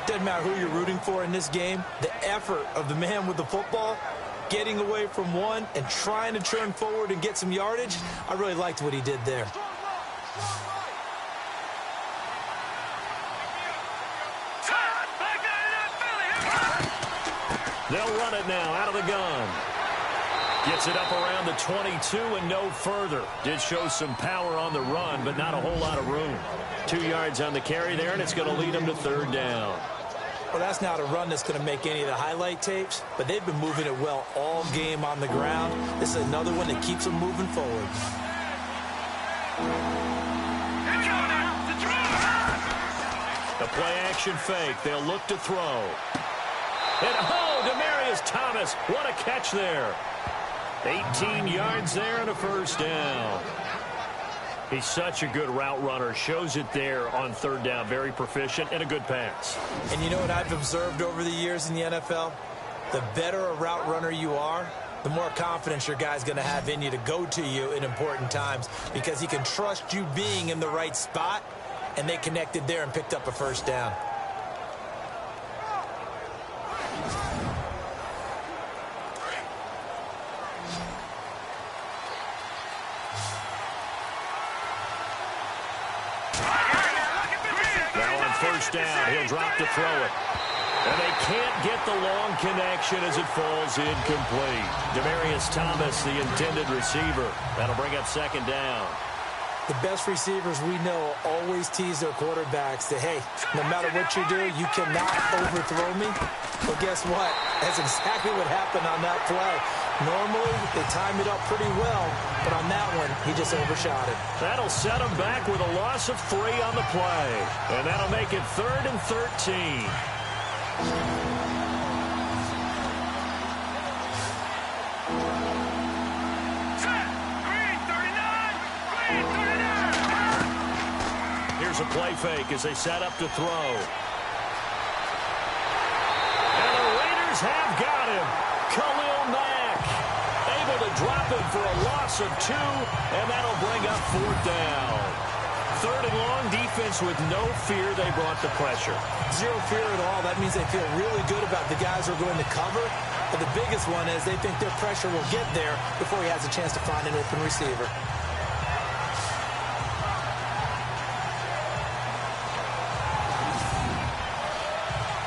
Doesn't matter who you're rooting for in this game. The effort of the man with the football, getting away from one and trying to turn forward and get some yardage, I really liked what he did there.
They'll run it now out of the gun. Gets it up around the 22 and no further. Did show some power on the run, but not a whole lot of room. 2 yards on the carry there, and it's going to lead them to 3rd down.
Well, that's not a run that's going to make any of the highlight tapes, but they've been moving it well all game on the ground. This is another one that keeps them moving forward.
The play-action fake. They'll look to throw. And, Demaryius Thomas. What a catch there. 18 yards there and a 1st down. He's such a good route runner. Shows it there on third down. Very proficient and a good pass.
And you know what I've observed over the years in the NFL? The better a route runner you are, the more confidence your guy's going to have in you to go to you in important times because he can trust you being in the right spot, and they connected there and picked up a first down.
First down, he'll drop to throw it. And they can't get the long connection as it falls incomplete. Demaryius Thomas, the intended receiver. That'll bring up second down.
The best receivers we know always tease their quarterbacks that, hey, no matter what you do, you cannot overthrow me. Well, guess what? That's exactly what happened on that play. Normally, they time it up pretty well, but on that one, he just overshot it.
That'll set him back with a loss of 3 on the play. And that'll make it 3rd and 13. Here's a play fake as they set up to throw. And the Raiders have got him. Khalil Mack able to drop him for a loss of 2, and that'll bring up 4th down. 3rd and long, defense with no fear. They brought the pressure.
Zero fear at all. That means they feel really good about the guys who are going to cover. But the biggest one is they think their pressure will get there before he has a chance to find an open receiver.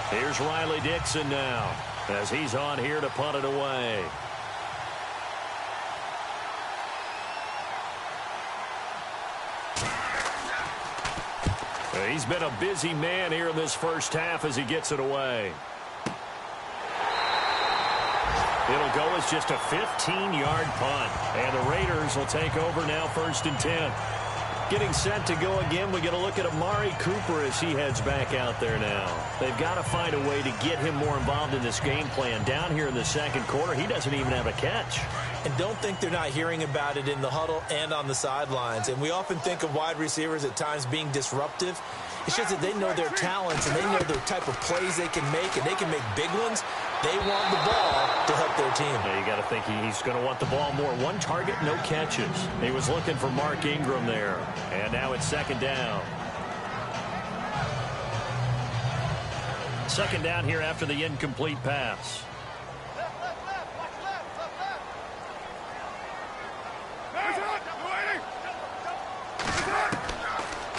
Here's Riley Dixon now as he's on here to punt it away. He's been a busy man here in this first half as he gets it away. It'll go as just a 15-yard punt. And the Raiders will take over now 1st and 10. Getting set to go again, we get a look at Amari Cooper as he heads back out there now. They've got to find a way to get him more involved in this game plan. Down here in the second quarter, he doesn't even have a catch.
And don't think they're not hearing about it in the huddle and on the sidelines. And we often think of wide receivers at times being disruptive. It's just that they know their talents and they know the type of plays they can make, and they can make big ones. They want the ball to help their team.
Yeah, you got to think he's going to want the ball more. 1 target, no catches. He was looking for Mark Ingram there. And now it's 2nd down. 2nd down here after the incomplete pass.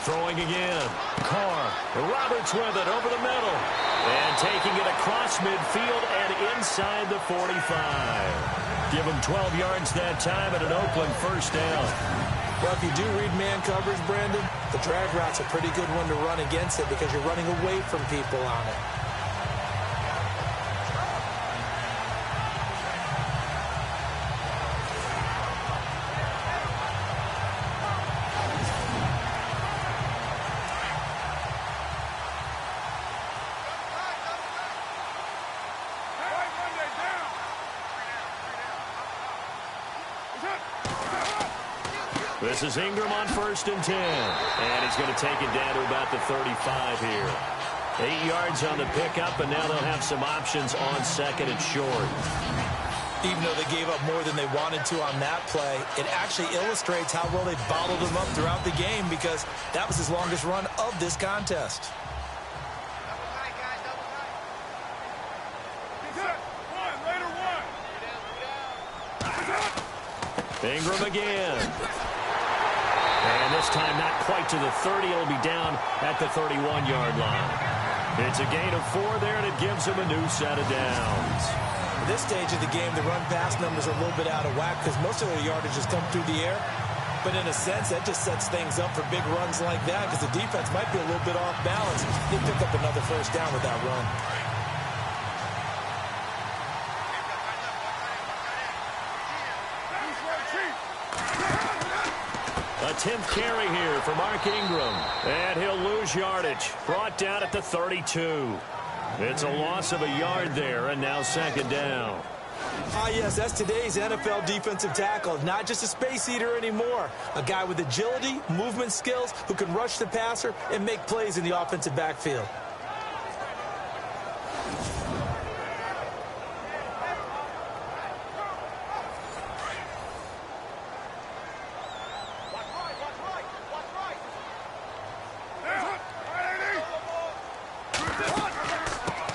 Throwing again. Carr. Roberts with it over the middle. And taking it across midfield and inside the 45. Give him 12 yards that time at an Oakland first down.
Well, if you do read man coverage, Brandon, the drag route's a pretty good one to run against it because you're running away from people on it.
This is Ingram on 1st and 10. And he's going to take it down to about the 35 here. 8 yards on the pickup, and now they'll have some options on 2nd and short.
Even though they gave up more than they wanted to on that play, it actually illustrates how well they bottled him up throughout the game because that was his longest run of this contest.
Ingram again. And this time not quite to the 30. It'll be down at the 31-yard line. It's a gain of 4 there, and it gives him a new set of downs.
At this stage of the game, the run-pass numbers are a little bit out of whack because most of their yardage has come through the air. But in a sense, that just sets things up for big runs like that because the defense might be a little bit off balance. They pick up another first down with that run.
A 10th carry here for Mark Ingram. And he'll lose yardage. Brought down at the 32. It's a loss of a yard there, and now 2nd down.
Yes, that's today's NFL defensive tackle. Not just a space eater anymore. A guy with agility, movement skills, who can rush the passer and make plays in the offensive backfield.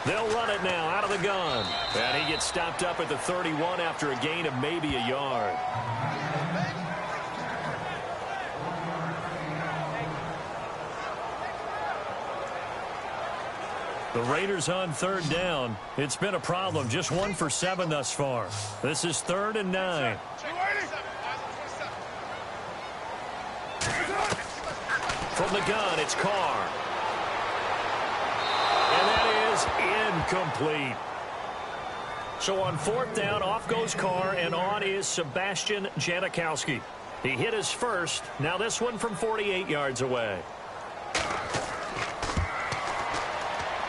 They'll run it now out of the gun. And he gets stopped up at the 31 after a gain of maybe a yard. The Raiders on third down. It's been a problem. Just 1 for 7 thus far. This is 3rd and 9. From the gun, it's Carr. And that is incomplete. So on 4th down, off goes Carr, and on is Sebastian Janikowski. He hit his first. Now this one from 48 yards away.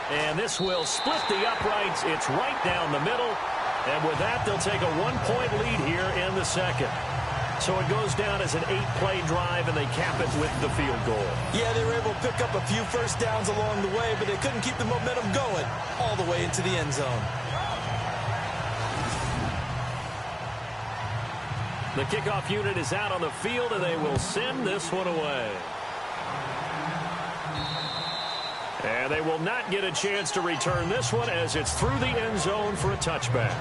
And this will split the uprights. It's right down the middle. And with that, they'll take a 1-point lead here in the second. So it goes down as an 8-play drive, and they cap it with the field goal.
Yeah, they were able to pick up a few first downs along the way, but they couldn't keep the momentum going all the way into the end zone.
The kickoff unit is out on the field, and they will send this one away. And they will not get a chance to return this one as it's through the end zone for a touchback.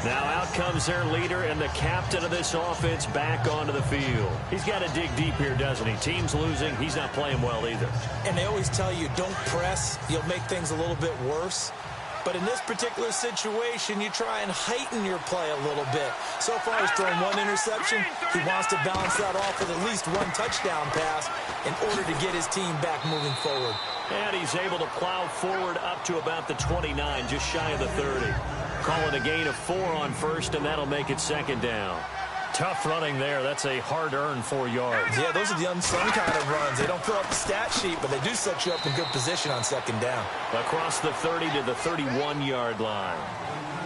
Now out comes their leader and the captain of this offense back onto the field. He's got to dig deep here, doesn't he? Team's losing. He's not playing well either.
And they always tell you, don't press. You'll make things a little bit worse. But in this particular situation, you try and heighten your play a little bit. So far, he's thrown 1 interception. He wants to balance that off with at least 1 touchdown pass in order to get his team back moving forward.
And he's able to plow forward up to about the 29, just shy of the 30. Call it a gain of 4 on first, and that'll make it 2nd down. Tough running there. That's a hard-earned 4 yards.
Yeah, those are the unsung kind of runs. They don't fill up the stat sheet, but they do set you up in good position on 2nd down.
Across the 30 to the 31-yard line.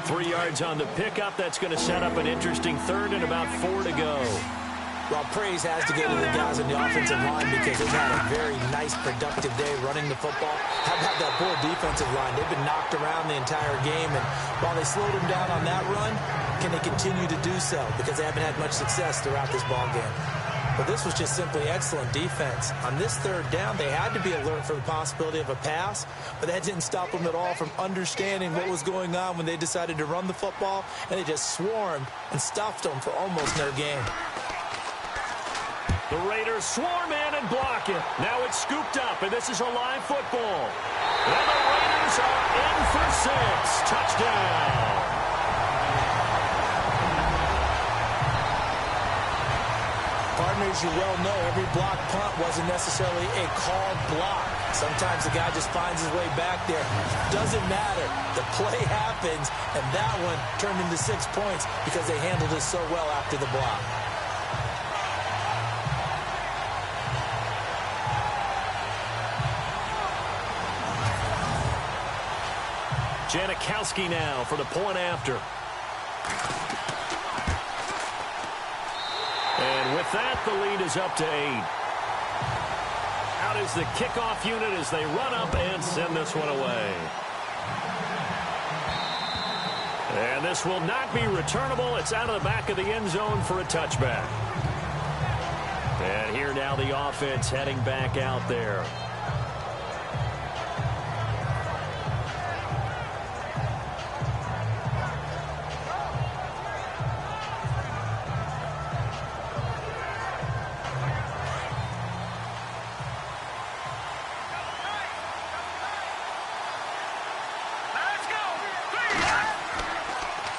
3 yards on the pickup. That's going to set up an interesting 3rd and about 4 to go.
Well, praise has to go to the guys on the offensive line because they've had a very nice, productive day running the football. How about that poor defensive line? They've been knocked around the entire game, and while they slowed them down on that run, can they continue to do so? Because they haven't had much success throughout this ball game. But this was just simply excellent defense. On this 3rd down, they had to be alert for the possibility of a pass, but that didn't stop them at all from understanding what was going on when they decided to run the football, and they just swarmed and stuffed them for almost no gain.
The Raiders swarm in and block it. Now it's scooped up, and this is a live football. And the Raiders are in for 6. Touchdown.
Partners, you well know every block punt wasn't necessarily a called block. Sometimes the guy just finds his way back there. Doesn't matter. The play happens, and that one turned into 6 points because they handled it so well after the block.
Janikowski now for the point after. And with that, the lead is up to 8. Out is the kickoff unit as they run up and send this one away. And this will not be returnable. It's out of the back of the end zone for a touchback. And here now the offense heading back out there.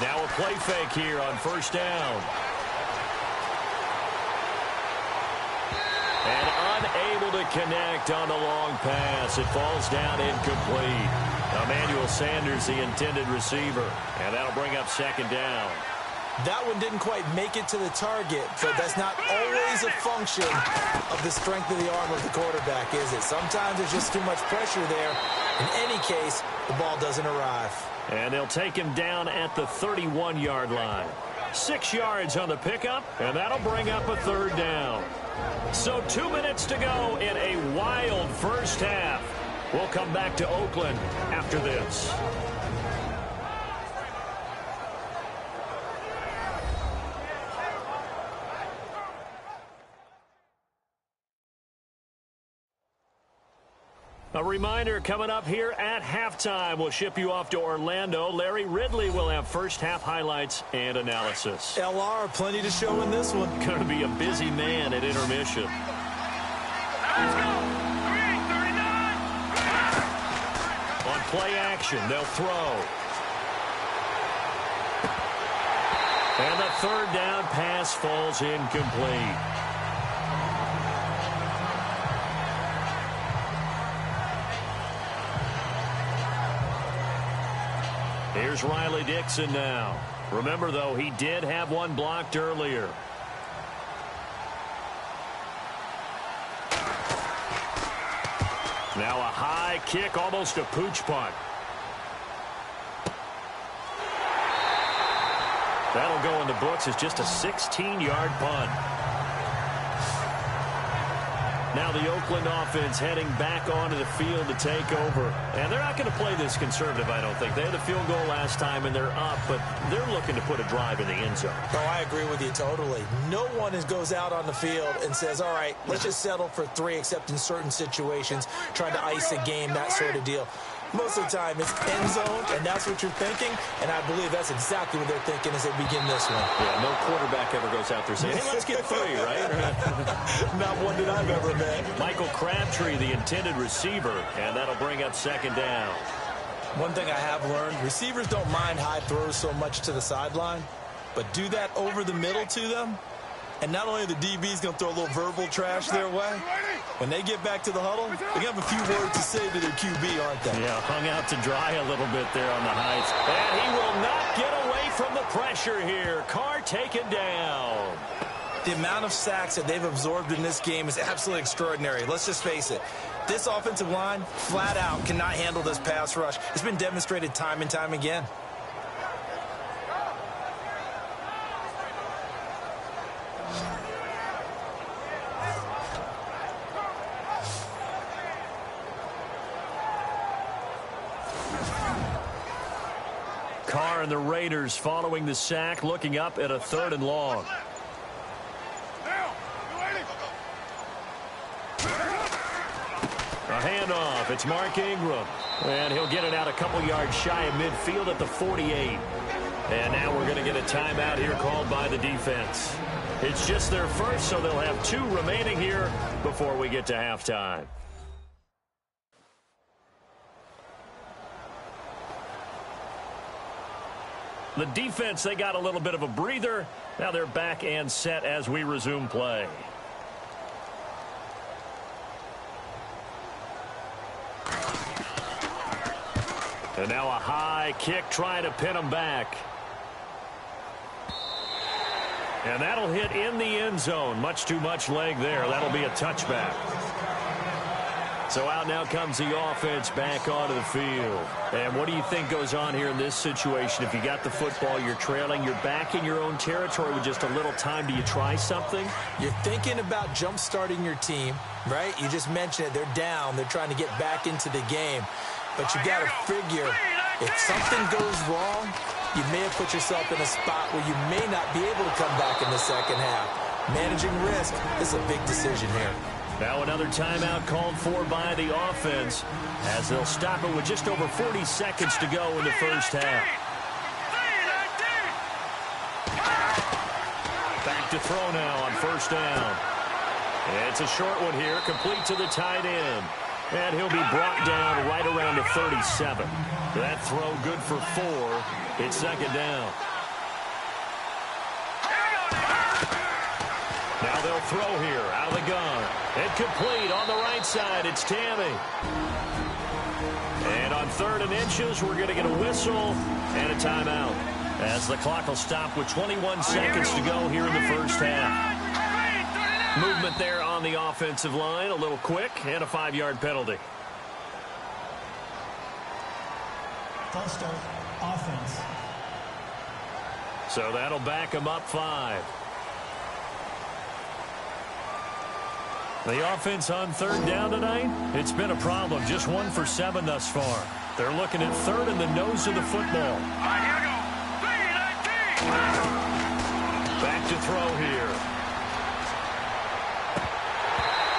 Now a play fake here on 1st down. And unable to connect on the long pass. It falls down incomplete. Emmanuel Sanders, the intended receiver. And that'll bring up 2nd down.
That one didn't quite make it to the target, but that's not always a function of the strength of the arm of the quarterback, is it? Sometimes there's just too much pressure there. In any case, the ball doesn't arrive.
And they'll take him down at the 31-yard line. 6 yards on the pickup, and that'll bring up a third down. So 2 minutes to go in a wild first half. We'll come back to Oakland after this. A reminder coming up here at halftime. We'll ship you off to Orlando. Larry Ridley will have first half highlights and analysis.
LR, plenty to show in this one.
Going to be a busy man at intermission.
Let's go. 3, 39.
On play action, they'll throw. And the third down pass falls incomplete. Here's Riley Dixon now. Remember, though, he did have one blocked earlier. Now a high kick, almost a pooch punt. That'll go in the books as just a 16-yard punt. Now the Oakland offense heading back onto the field to take over. And they're not going to play this conservative, I don't think. They had a field goal last time, and they're up, but they're looking to put a drive in the end zone.
Oh, I agree with you totally. No one goes out on the field and says, all right, let's just settle for 3, except in certain situations, trying to ice a game, that sort of deal. Most of the time, it's end zone, and that's what you're thinking, and I believe that's exactly what they're thinking as they begin this one.
Yeah, no quarterback ever goes out there saying, hey, let's get 3, right?
Not one that I've ever met.
Michael Crabtree, the intended receiver, and that'll bring up second down.
One thing I have learned, receivers don't mind high throws so much to the sideline, but do that over the middle to them, and not only are the DBs going to throw a little verbal trash their way, when they get back to the huddle, they have a few words to say to their QB, aren't they?
Yeah, hung out to dry a little bit there on the heights. And he will not get away from the pressure here. Carr taken down.
The amount of sacks that they've absorbed in this game is absolutely extraordinary. Let's just face it. This offensive line, flat out, cannot handle this pass rush. It's been demonstrated time and time again.
Carr and the Raiders following the sack, looking up at a 3rd and long. A handoff. It's Mark Ingram. And he'll get it out a couple yards shy of midfield at the 48. And now we're going to get a timeout here called by the defense. It's just their first, so they'll have 2 remaining here before we get to halftime. The defense, they got a little bit of a breather. Now they're back and set as we resume play. And now a high kick trying to pin them back. And that'll hit in the end zone. Much too much leg there. That'll be a touchback. So out now comes the offense back onto the field. And what do you think goes on here in this situation? If you got the football, you're trailing, you're back in your own territory with just a little time. Do you try something?
You're thinking about jump-starting your team, right? You just mentioned it. They're down. They're trying to get back into the game. But you got to figure, if something goes wrong, you may have put yourself in a spot where you may not be able to come back in the second half. Managing risk is a big decision here.
Now another timeout called for by the offense as they'll stop it with just over 40 seconds to go in the first half. Back to throw now on first down. It's a short one here, complete to the tight end. And he'll be brought down right around the 37. That throw good for 4. It's second down. Now they'll throw here out of the gun. And complete on the right side. It's Tammy. And on 3rd and inches, we're going to get a whistle and a timeout.
As the clock will stop with 21 seconds to go here in the first half. Movement there on the offensive line, a little quick, and a 5-yard penalty.
False start, offense.
So that'll back them up 5. The offense on third down tonight, it's been a problem. Just 1 for 7 thus far. They're looking at third in the nose of the football.
All right, here we go. 3-19.
Back to throw here.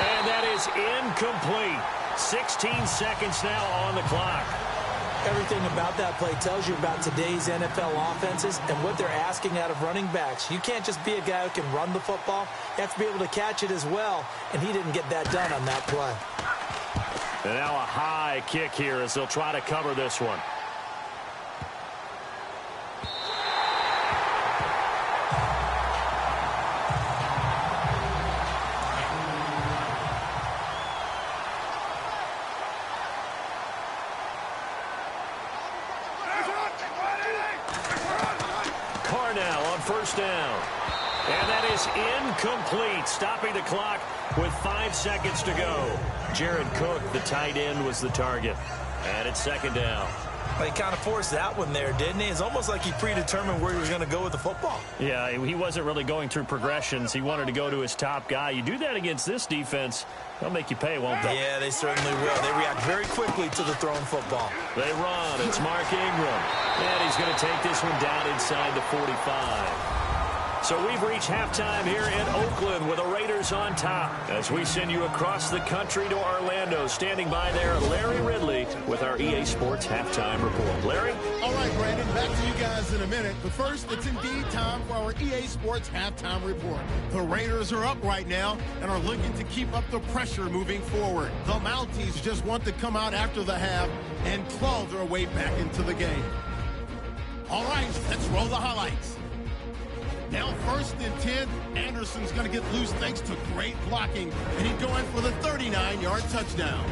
And that is incomplete. 16 seconds now on the clock.
Everything about that play tells you about today's NFL offenses and what they're asking out of running backs. You can't just be a guy who can run the football. You have to be able to catch it as well, and he didn't get that done on that play.
And now a high kick here as they'll try to cover this one. First down. And that is incomplete, stopping the clock with 5 seconds to go. Jared Cook, the tight end, was the target. And it's second down.
Well, he kind of forced that one there, didn't he? It's almost like he predetermined where he was going to go with the football.
Yeah, he wasn't really going through progressions. He wanted to go to his top guy. You do that against this defense, they'll make you pay, won't they?
Yeah, they certainly will. They react very quickly to the thrown football.
They run. It's Mark Ingram. And he's going to take this one down inside the 45. So we've reached halftime here in Oakland with the Raiders on top. As we send you across the country to Orlando, standing by there, Larry Ridley with our EA Sports Halftime Report. Larry?
All right, Brandon, back to you guys in a minute. But first, it's indeed time for our EA Sports Halftime Report. The Raiders are up right now and are looking to keep up the pressure moving forward. The Mounties just want to come out after the half and claw their way back into the game. All right, let's roll the highlights. Now 1st and 10, Anderson's going to get loose thanks to great blocking, and he's going for the 39-yard touchdown.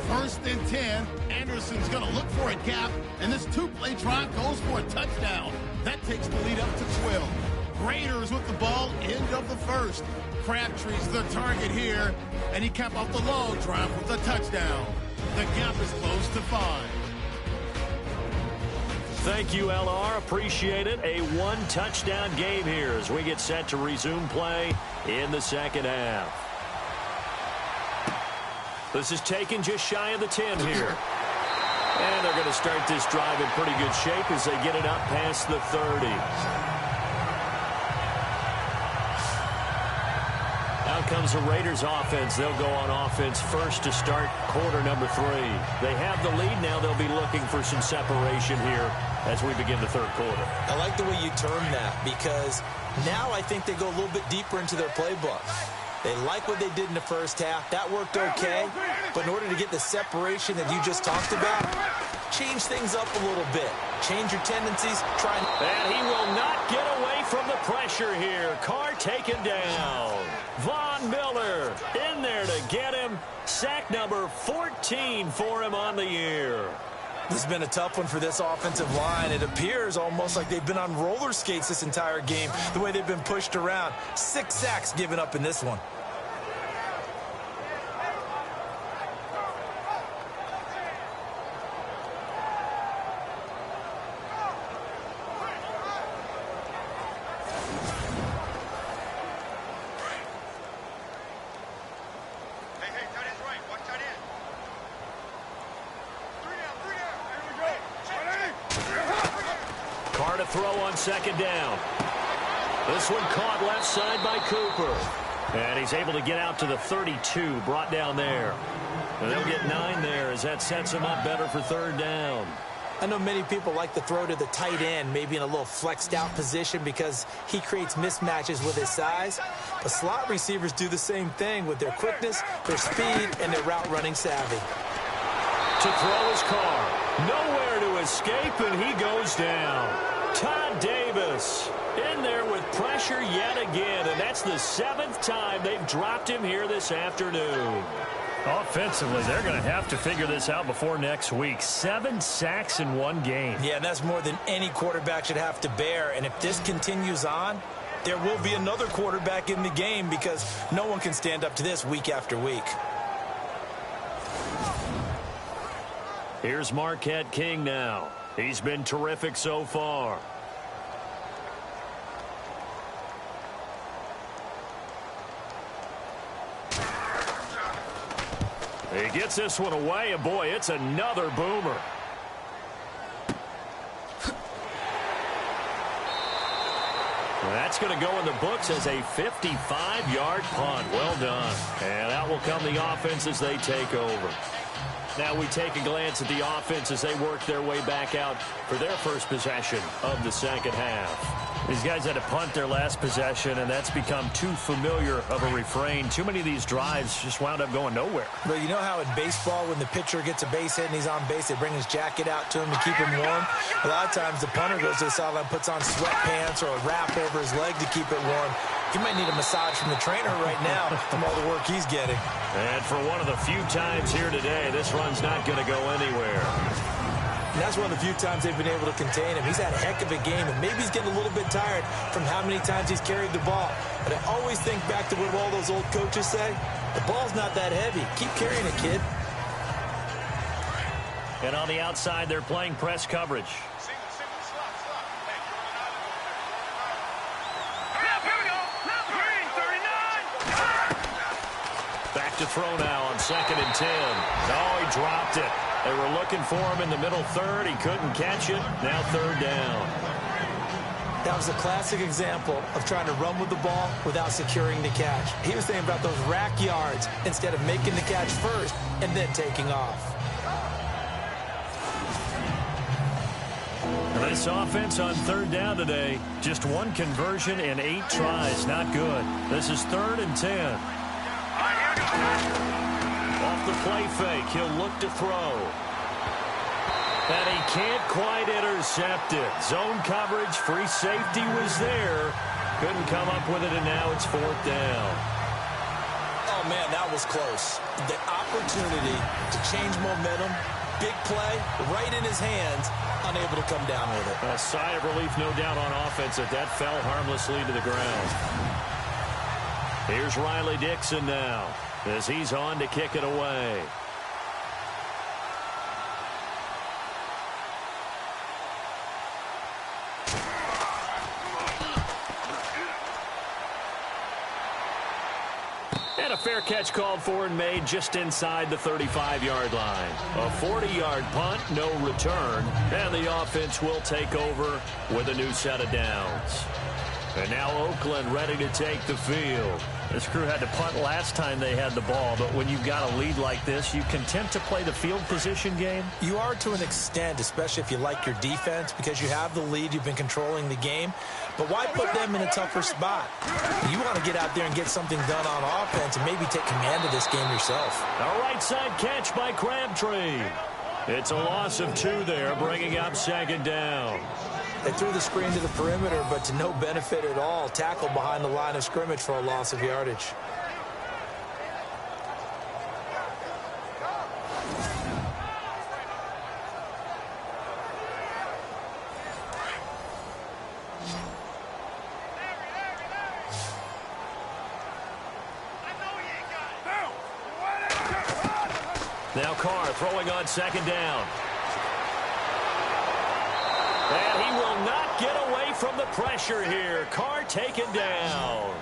1st and 10, Anderson's going to look for a gap, and this 2-play drive goes for a touchdown. That takes the lead up to 12. Raiders with the ball, end of the first. Crabtree's the target here, and he capped off the long drive with a touchdown. The gap is closed to 5.
Thank you, LR. Appreciate it. A 1-touchdown game here as we get set to resume play in the second half. This is taken just shy of the 10 here. And they're going to start this drive in pretty good shape as they get it up past the 30. Out comes the Raiders offense. They'll go on offense first to start quarter number 3. They have the lead now. They'll be looking for some separation here as we begin the third quarter.
I like the way you term that because now I think they go a little bit deeper into their playbook. They like what they did in the first half. That worked okay. But in order to get the separation that you just talked about, change things up a little bit. Change your tendencies.
And he will not get away from the pressure here. Carr taken down. Von Miller in there to get him. Sack number 14 for him on the year.
This has been a tough one for this offensive line. It appears almost like they've been on roller skates this entire game, the way they've been pushed around. 6 sacks given up in this one.
Throw on second down. This one caught left side by Cooper. And he's able to get out to the 32, brought down there. And they'll get 9 there as that sets him up better for third down.
I know many people like to throw to the tight end, maybe in a little flexed out position because he creates mismatches with his size. But slot receivers do the same thing with their quickness, their speed, and their route running savvy.
To throw his Carr. Nowhere to escape, and he goes down. Todd Davis in there with pressure yet again, and that's the 7th time they've dropped him here this afternoon. Offensively, they're going to have to figure this out before next week. 7 sacks in one game.
Yeah, and that's more than any quarterback should have to bear. And if this continues on, there will be another quarterback in the game because no one can stand up to this week after week.
Here's Marquette King now. He's been terrific so far. He gets this one away, and boy, it's another boomer. That's going to go in the books as a 55-yard punt. Well done. And out will come the offense as they take over. Now we take a glance at the offense as they work their way back out for their first possession of the second half. These guys had to punt their last possession, and that's become too familiar of a refrain. Too many of these drives just wound up going nowhere.
But you know how in baseball, when the pitcher gets a base hit and he's on base, they bring his jacket out to him to keep him warm? A lot of times the punter goes to the sideline, puts on sweatpants or a wrap over his leg to keep it warm. He might need a massage from the trainer right now from all the work he's getting.
And for one of the few times here today, this run's not going to go anywhere.
And that's one of the few times they've been able to contain him. He's had a heck of a game, and maybe he's getting a little bit tired from how many times he's carried the ball. But I always think back to what all those old coaches say. The ball's not that heavy. Keep carrying it, kid.
And on the outside, they're playing press coverage. Back to throw now on 2nd and 10. No, he dropped it. They were looking for him in the middle third. He couldn't catch it. Now 3rd down.
That was a classic example of trying to run with the ball without securing the catch. He was thinking about those rack yards instead of making the catch first and then taking off.
This offense on 3rd down today, just 1 conversion and 8 tries. Not good. This is 3rd and 10. Off the play fake, he'll look to throw. And he can't quite intercept it. Zone coverage, free safety was there. Couldn't come up with it, and now it's 4th down.
Oh, man, that was close. The opportunity to change momentum, big play, right in his hands, unable to come down with it.
A sigh of relief, no doubt, on offense that fell harmlessly to the ground. Here's Riley Dixon now as he's on to kick it away. And a fair catch called for and made just inside the 35-yard line. A 40-yard punt, no return, and the offense will take over with a new set of downs. And now Oakland ready to take the field. This crew had to punt last time they had the ball, but when you've got a lead like this, you content to play the field position game?
You are to an extent, especially if you like your defense, because you have the lead, you've been controlling the game. But why put them in a tougher spot? You want to get out there and get something done on offense and maybe take command of this game yourself.
A right side catch by Crabtree. It's a loss of 2 there, bringing up 2nd down.
They threw the screen to the perimeter, but to no benefit at all. Tackled behind the line of scrimmage for a loss of yardage.
Now Carr throwing on 2nd down. And he will not get away from the pressure here. Carr taken down.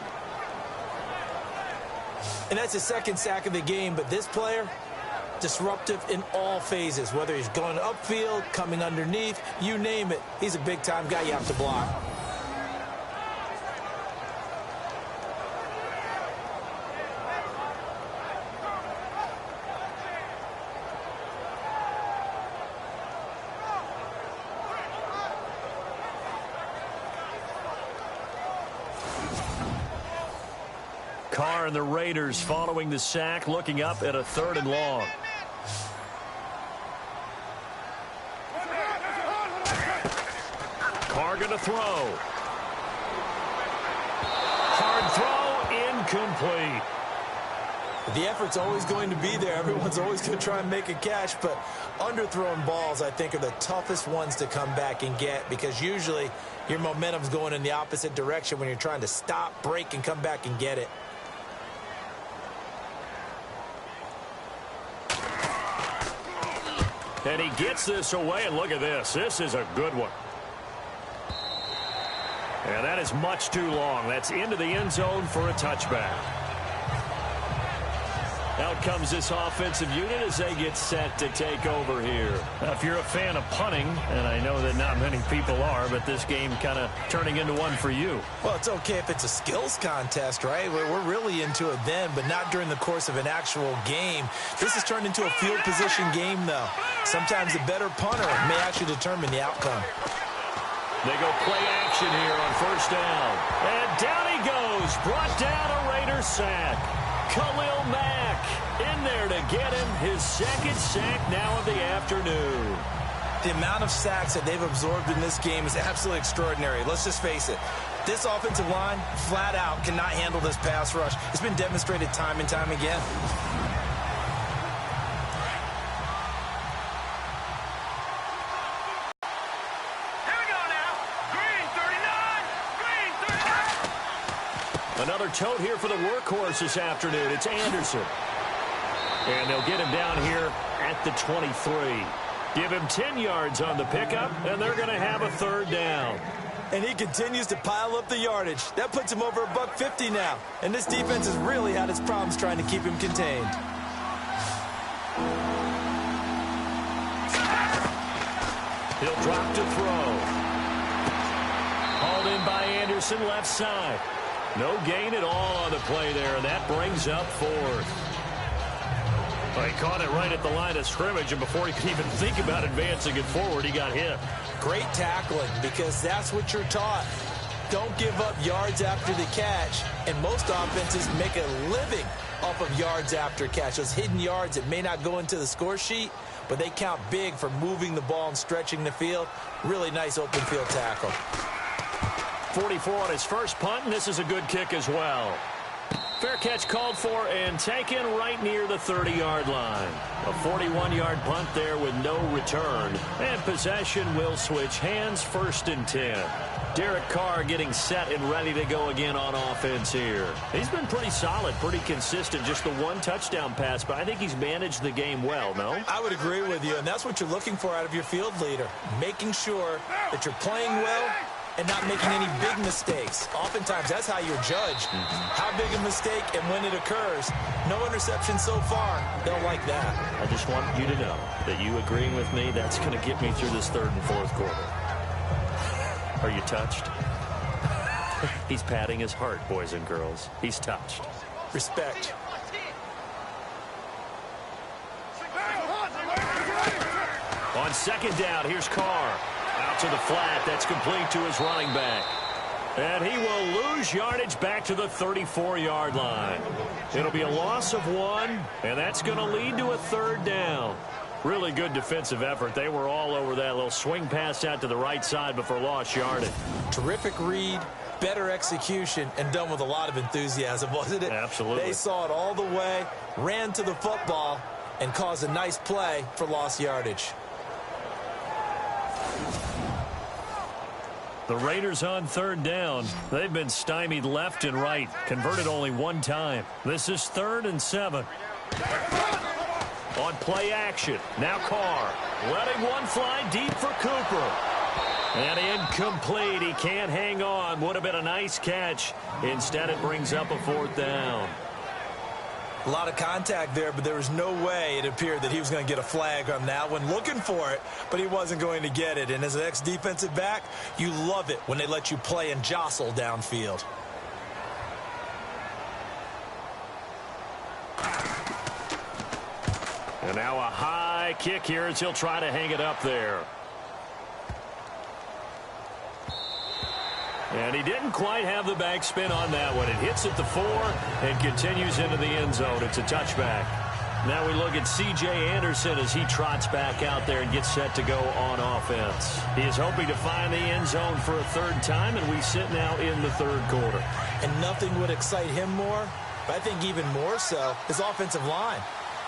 And that's his 2nd sack of the game, but this player, disruptive in all phases. Whether he's going upfield, coming underneath, you name it. He's a big-time guy you have to block.
Carr and the Raiders following the sack, looking up at a 3rd and long. Carr going to throw. Hard throw, incomplete.
The effort's always going to be there. Everyone's always going to try and make a catch, but underthrown balls, I think, are the toughest ones to come back and get because usually your momentum's going in the opposite direction when you're trying to stop, break, and come back and get it.
And he gets this away, and look at this. This is a good one. And that is much too long. That's into the end zone for a touchback. Out comes this offensive unit as they get set to take over here. Now, if you're a fan of punting, and I know that not many people are, but this game kind of turning into one for you.
Well, it's okay if it's a skills contest, right? We're really into it then, but not during the course of an actual game. This has turned into a field position game, though. Sometimes the better punter may actually determine the outcome.
They go play action here on first down. And down he goes. Brought down a Raider sack. Khalil Mack in there to get him his second sack now of the afternoon.
The amount of sacks that they've absorbed in this game is absolutely extraordinary. Let's just face it. This offensive line, flat out, cannot handle this pass rush. It's been demonstrated time and time again.
Another tote here for the workhorse this afternoon. It's Anderson. And they'll get him down here at the 23. Give him 10 yards on the pickup, and they're going to have a third down.
And he continues to pile up the yardage. That puts him over $150 now. And this defense has really had its problems trying to keep him contained.
He'll drop to throw. Hauled in by Anderson, left side. No gain at all on the play there, and that brings up fourth. Well, he caught it right at the line of scrimmage, and before he could even think about advancing it forward, he got hit.
Great tackling, because that's what you're taught. Don't give up yards after the catch, and most offenses make a living off of yards after catch. Those hidden yards that may not go into the score sheet, but they count big for moving the ball and stretching the field. Really nice open field tackle.
44 on his first punt, and this is a good kick as well. Fair catch called for and taken right near the 30-yard line. A 41-yard punt there with no return. And possession will switch hands, 1st and 10. Derek Carr getting set and ready to go again on offense here. He's been pretty solid, pretty consistent, just the one touchdown pass, but I think he's managed the game well, no?
I would agree with you, and that's what you're looking for out of your field leader. Making sure that you're playing well and not making any big mistakes. Oftentimes, that's how you're judged. How big a mistake and when it occurs. No interception so far. They'll like that.
I just want you to know that you agreeing with me, that's going to get me through this 3rd and 4th quarter. Are you touched? He's patting his heart, boys and girls. He's touched.
Respect.
On 2nd down, here's Carr. Out to the flat. That's complete to his running back. And he will lose yardage back to the 34-yard line. It'll be a loss of 1, and that's going to lead to a 3rd down. Really good defensive effort. They were all over that little swing pass out to the right side before lost yardage.
Terrific read, better execution, and done with a lot of enthusiasm, wasn't it?
Absolutely.
They saw it all the way, ran to the football, and caused a nice play for lost yardage.
The Raiders on 3rd down. They've been stymied left and right. Converted only 1 time. This is 3rd and 7. On play action. Now Carr. Letting one fly deep for Cooper. And incomplete. He can't hang on. Would have been a nice catch. Instead, it brings up a 4th down.
A lot of contact there, but there was no way it appeared that he was going to get a flag on that one. Looking for it, but he wasn't going to get it. And as an ex-defensive back, you love it when they let you play and jostle downfield.
And now a high kick here as he'll try to hang it up there. And he didn't quite have the backspin on that one. It hits at the 4 and continues into the end zone. It's a touchback. Now we look at C.J. Anderson as he trots back out there and gets set to go on offense. He is hoping to find the end zone for a 3rd time, and we sit now in the 3rd quarter.
And nothing would excite him more But I think even more so is offensive line.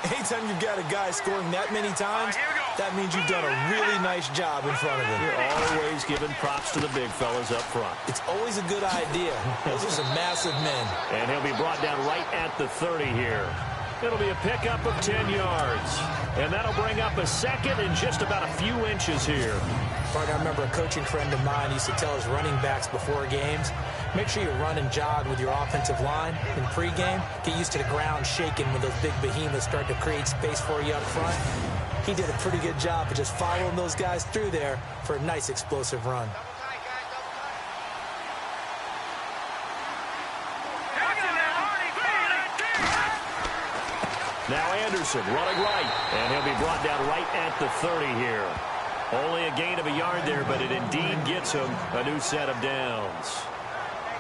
Anytime you've got a guy scoring that many times, that means you've done a really nice job in front of him.
You're always giving props to the big fellas up front.
It's always a good idea. Those are some massive men.
And he'll be brought down right at the 30 here. It'll be a pickup of 10 yards. And that'll bring up a second and just about a few inches here.
I remember a coaching friend of mine used to tell his running backs before games, make sure you run and jog with your offensive line in pregame. Get used to the ground shaking when those big behemoths start to create space for you up front. He did a pretty good job of just following those guys through there for a nice explosive run.
Now Anderson running right, and he'll be brought down right at the 30 here. Only a gain of a yard there, but it indeed gets him a new set of downs.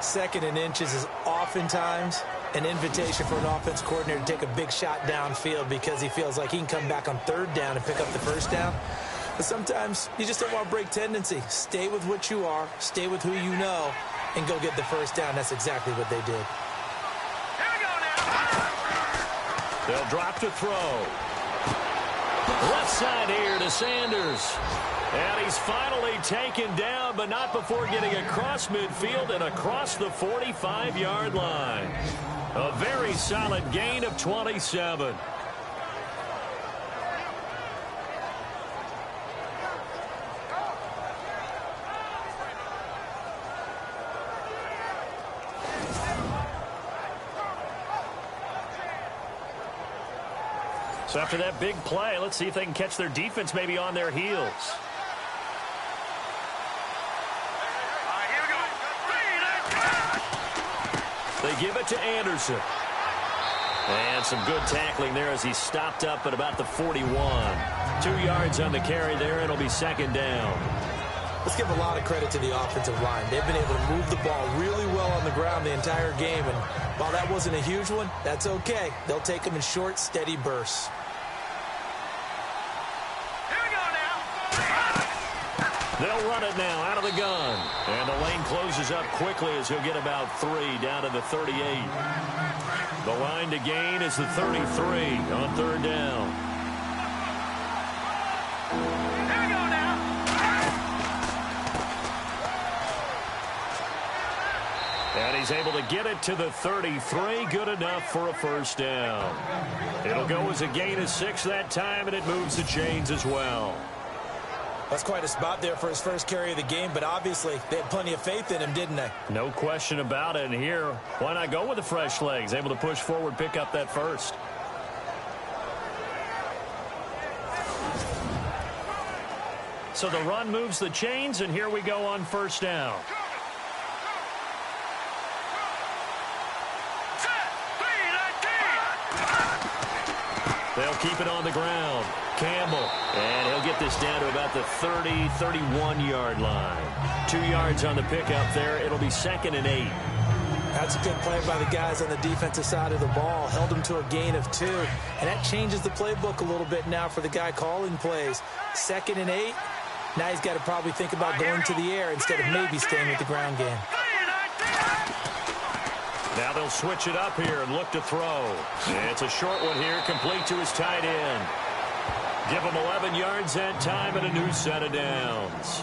Second and inches is oftentimes an invitation for an offense coordinator to take a big shot downfield because he feels like he can come back on third down and pick up the first down. But sometimes you just don't want to break tendency. Stay with what you are, stay with who you know, and go get the first down. That's exactly what they did.
They'll drop to throw. Left side here to Sanders. And he's finally taken down, but not before getting across midfield and across the 45-yard line. A very solid gain of 27. So after that big play, let's see if they can catch their defense maybe on their heels. They give it to Anderson. And some good tackling there as he stopped up at about the 41. 2 yards on the carry there. It'll be second down.
Let's give a lot of credit to the offensive line. They've been able to move the ball really well on the ground the entire game. And while that wasn't a huge one, that's okay. They'll take them in short, steady bursts.
They'll run it now out of the gun. And the lane closes up quickly as he'll get about 3 down to the 38. The line to gain is the 33 on third down. And he's able to get it to the 33. Good enough for a first down. It'll go as a gain of 6 that time, and it moves the chains as well.
That's quite a spot there for his first carry of the game, but obviously they had plenty of faith in him, didn't they?
No question about it. And here, why not go with the fresh legs? Able to push forward, pick up that first. So the run moves the chains, and here we go on first down. They'll keep it on the ground. Campbell, and he'll get this down to about the 30, 31-yard line. 2 yards on the pickup there. It'll be second and 8.
That's a good play by the guys on the defensive side of the ball. Held him to a gain of 2. And that changes the playbook a little bit now for the guy calling plays. Second and 8. Now he's got to probably think about going to the air instead of maybe staying with the ground game.
Now they'll switch it up here and look to throw. And it's a short one here, complete to his tight end. Give him 11 yards that time and a new set of downs.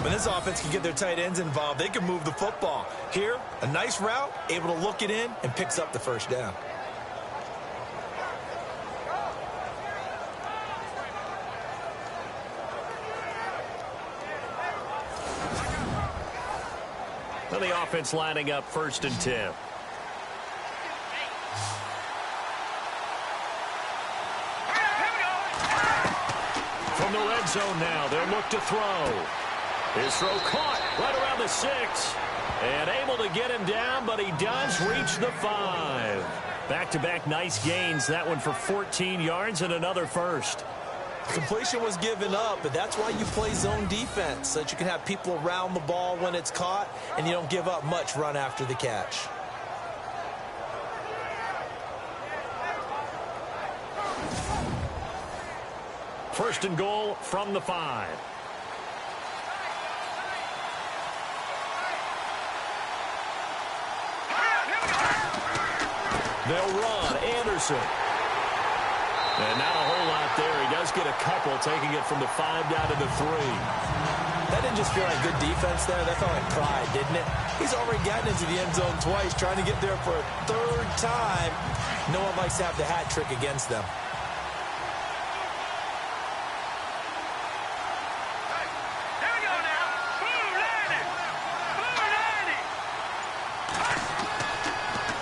When this offense can get their tight ends involved, they can move the football. Here, a nice route, able to look it in, and picks up the first down.
Well, the offense lining up first and 10. From the red zone now, they'll look to throw. His throw caught right around the 6. And able to get him down, but he does reach the 5. Back-to-back nice gains. That one for 14 yards and another first.
Completion was given up, but that's why you play zone defense, so that you can have people around the ball when it's caught, and you don't give up much run after the catch.
First and goal from the 5.
They'll run. Anderson. And not a whole lot there. He does get a couple, taking it from the 5 down to the 3.
That didn't just feel like good defense there. That felt like pride, didn't it? He's already gotten into the end zone twice, trying to get there for a 3rd time. No one likes to have the hat trick against them.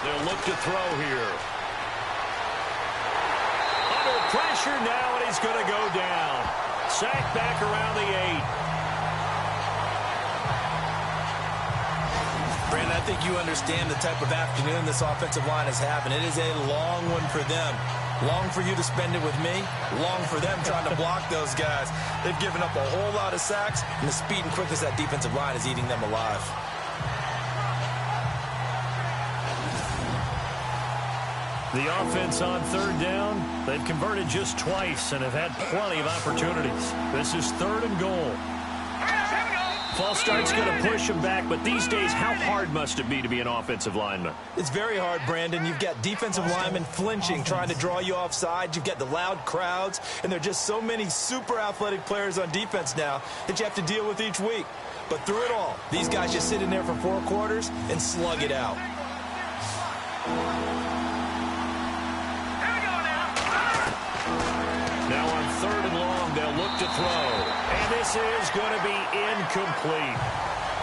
They'll look to throw here. Under pressure now, and he's going to go down. Sacked back around the 8.
Brandon, I think you understand the type of afternoon this offensive line is having. It is a long one for them. Long for you to spend it with me. Long for them trying to block those guys. They've given up a whole lot of sacks, and the speed and quickness of that defensive line is eating them alive.
The offense on 3rd down, they've converted just twice and have had plenty of opportunities. This is 3rd and goal. False start's going to push him back, but these days, how hard must it be to be an offensive lineman?
It's very hard, Brandon. You've got defensive linemen flinching, trying to draw you offside. You've got the loud crowds, and there are just so many super athletic players on defense now that you have to deal with each week. But through it all, these guys just sit in there for 4 quarters and slug it out.
Now on 3rd and long, they'll look to throw. And this is going to be incomplete.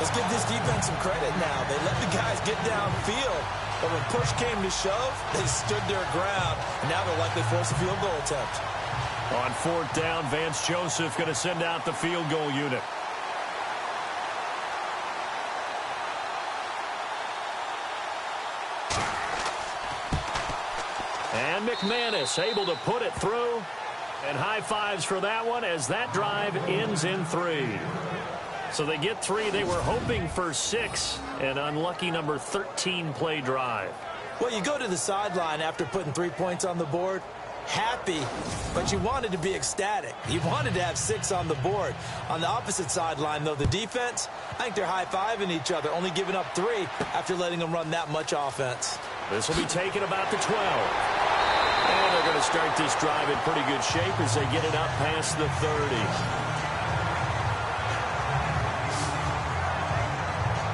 Let's give this defense some credit now. They let the guys get downfield. But when push came to shove, they stood their ground. And now they'll likely force a field goal attempt.
On 4th down, Vance Joseph going to send out the field goal unit. And McManus able to put it through. And high fives for that one as that drive ends in 3. So they get 3. They were hoping for 6. An unlucky number 13 play drive.
Well, you go to the sideline after putting 3 points on the board. Happy, but you wanted to be ecstatic. You wanted to have 6 on the board. On the opposite sideline, though, the defense, I think they're high-fiving each other, only giving up 3 after letting them run that much offense.
This will be taken about the 12. And they're going to start this drive in pretty good shape as they get it up past the 30.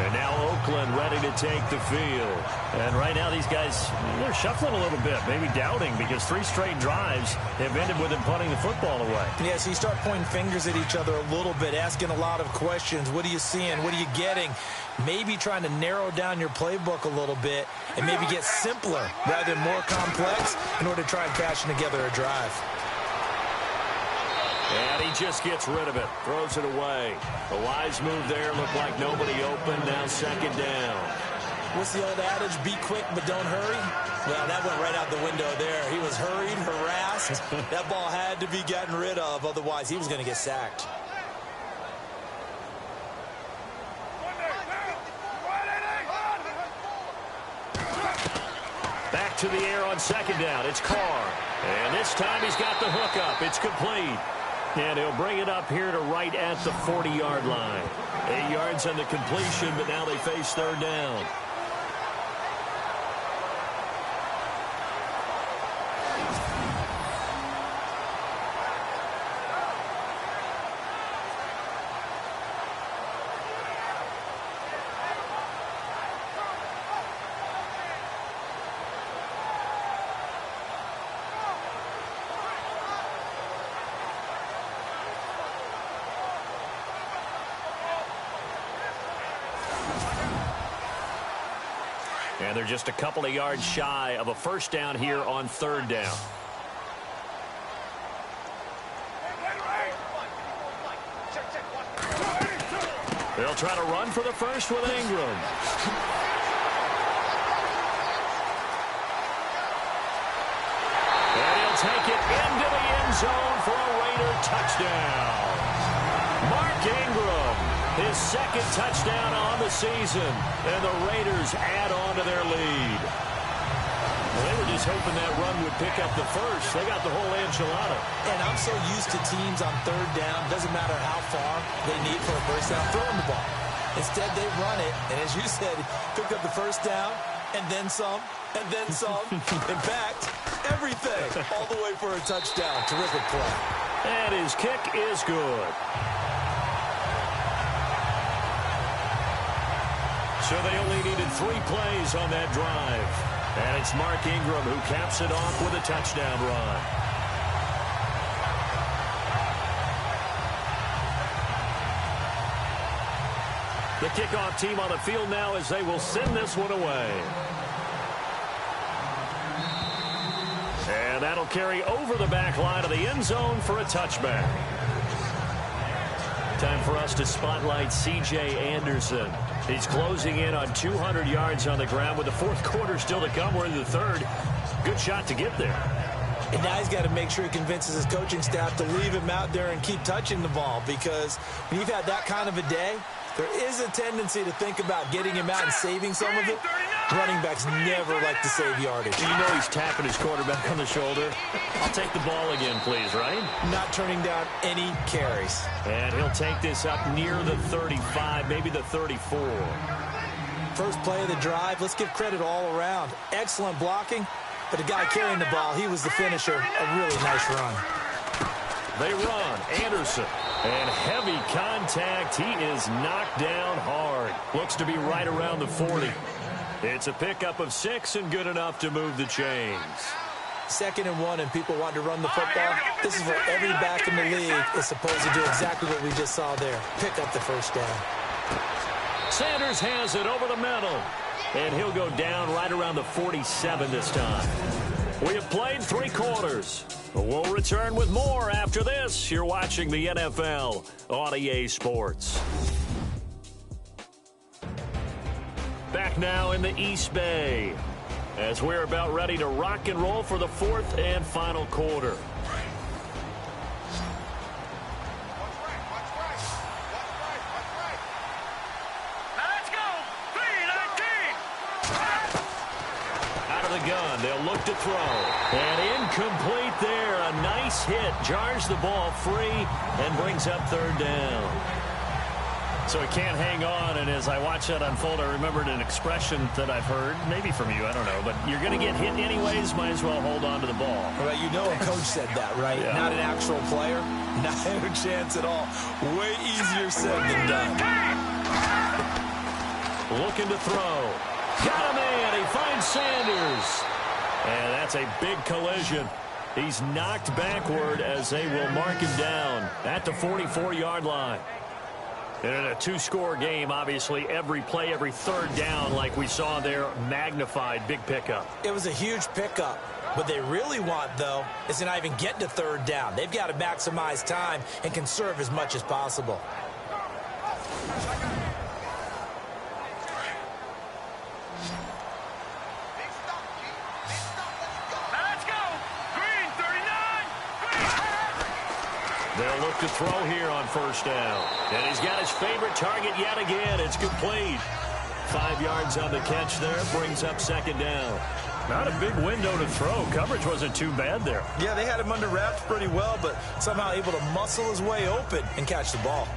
And now Oakland ready to take the field.
And right now these guys, they're shuffling a little bit, maybe doubting, because 3 straight drives have ended with them punting the football away.
Yeah, so you start pointing fingers at each other a little bit, asking a lot of questions. What are you seeing? What are you getting? Maybe trying to narrow down your playbook a little bit and maybe get simpler rather than more complex in order to try and fashion together a drive.
And he just gets rid of it, throws it away. A wise move there, looked like nobody open, now 2nd down.
What's the old adage, be quick but don't hurry? Well, that went right out the window there. He was hurried, harassed. That ball had to be gotten rid of, otherwise he was going to get sacked.
Back to the air on 2nd down. It's Carr. And this time he's got the hook up. It's complete. And he'll bring it up here to right at the 40-yard line. 8 yards on the completion, but now they face 3rd down. And they're just a couple of yards shy of a 1st down here on 3rd down. They'll try to run for the first with Ingram. And he'll take it into the end zone for a Raider touchdown. Mark Ingram, his 2nd touchdown on the season, and the Raiders add on to their lead. Well, they were just hoping that run would pick up the first. They got the whole enchilada.
And I'm so used to teams on 3rd down, doesn't matter how far they need for a first down, throwing the ball. Instead, they run it, and as you said, picked up the 1st down, and then some, and then some. In fact, everything, all the way for a touchdown. Terrific play.
And his kick is good. So they only needed 3 plays on that drive. And it's Mark Ingram who caps it off with a touchdown run. The kickoff team on the field now as they will send this one away. And that'll carry over the back line of the end zone for a touchback. Time for us to spotlight C.J. Anderson. He's closing in on 200 yards on the ground with the fourth quarter still to come. We're in the third. Good shot to get there.
And now he's got to make sure he convinces his coaching staff to leave him out there and keep touching the ball, because when you've had that kind of a day, there is a tendency to think about getting him out and saving some of it. Running backs never like to save yardage.
You know he's tapping his quarterback on the shoulder. I'll take the ball again, please, right?
Not turning down any carries.
And he'll take this up near the 35, maybe the 34.
First play of the drive, let's give credit all around. Excellent blocking, but the guy carrying the ball, he was the finisher. A really nice run.
They run. Anderson. And heavy contact. He is knocked down hard. Looks to be right around the 40. It's a pickup of 6 and good enough to move the chains.
2nd and 1 and people want to run the football. This is where every back in the league is supposed to do exactly what we just saw there. Pick up the first down.
Sanders has it over the middle. And he'll go down right around the 47 this time. We have played 3 quarters. We'll return with more after this. You're watching the NFL on EA Sports. Back now in the East Bay as we're about ready to rock and roll for the 4th and final quarter.
Let's go! 3-19!
Out of the gun, they'll look to throw. And incomplete there. A nice hit. Jars the ball free and brings up 3rd down. So he can't hang on, and as I watch that unfold, I remembered an expression that I've heard, maybe from you, I don't know, but you're going to get hit anyways, might as well hold on to the ball.
Well, you know a coach said that, right?
Yeah.
Not an actual player. Not a chance at all. Way easier said than done.
Looking to throw. Got a man. He finds Sanders. And that's a big collision. He's knocked backward as they will mark him down at the 44-yard line. And in a 2-score game, obviously, every play, every 3rd down, like we saw there, magnified, big pickup.
It was a huge pickup. What they really want, though, is to not even get to 3rd down. They've got to maximize time and conserve as much as possible.
Let's go! Green, 39!
They'll look to throw here on 1st down. And he's got his favorite target yet again. It's complete. 5 yards on the catch there. Brings up 2nd down. Not a big window to throw. Coverage wasn't too bad there.
Yeah, they had him under wraps pretty well, but somehow able to muscle his way open and catch the ball.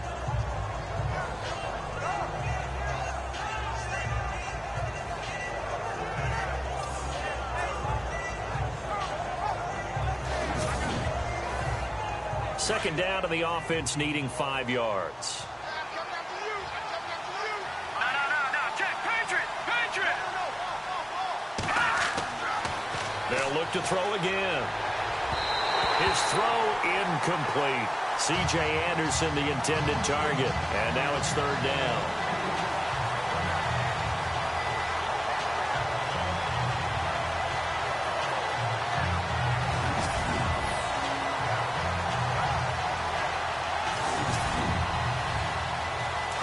Second down to the offense needing 5 yards. They'll look to throw again. His throw incomplete. C.J. Anderson, the intended target. And now it's 3rd down.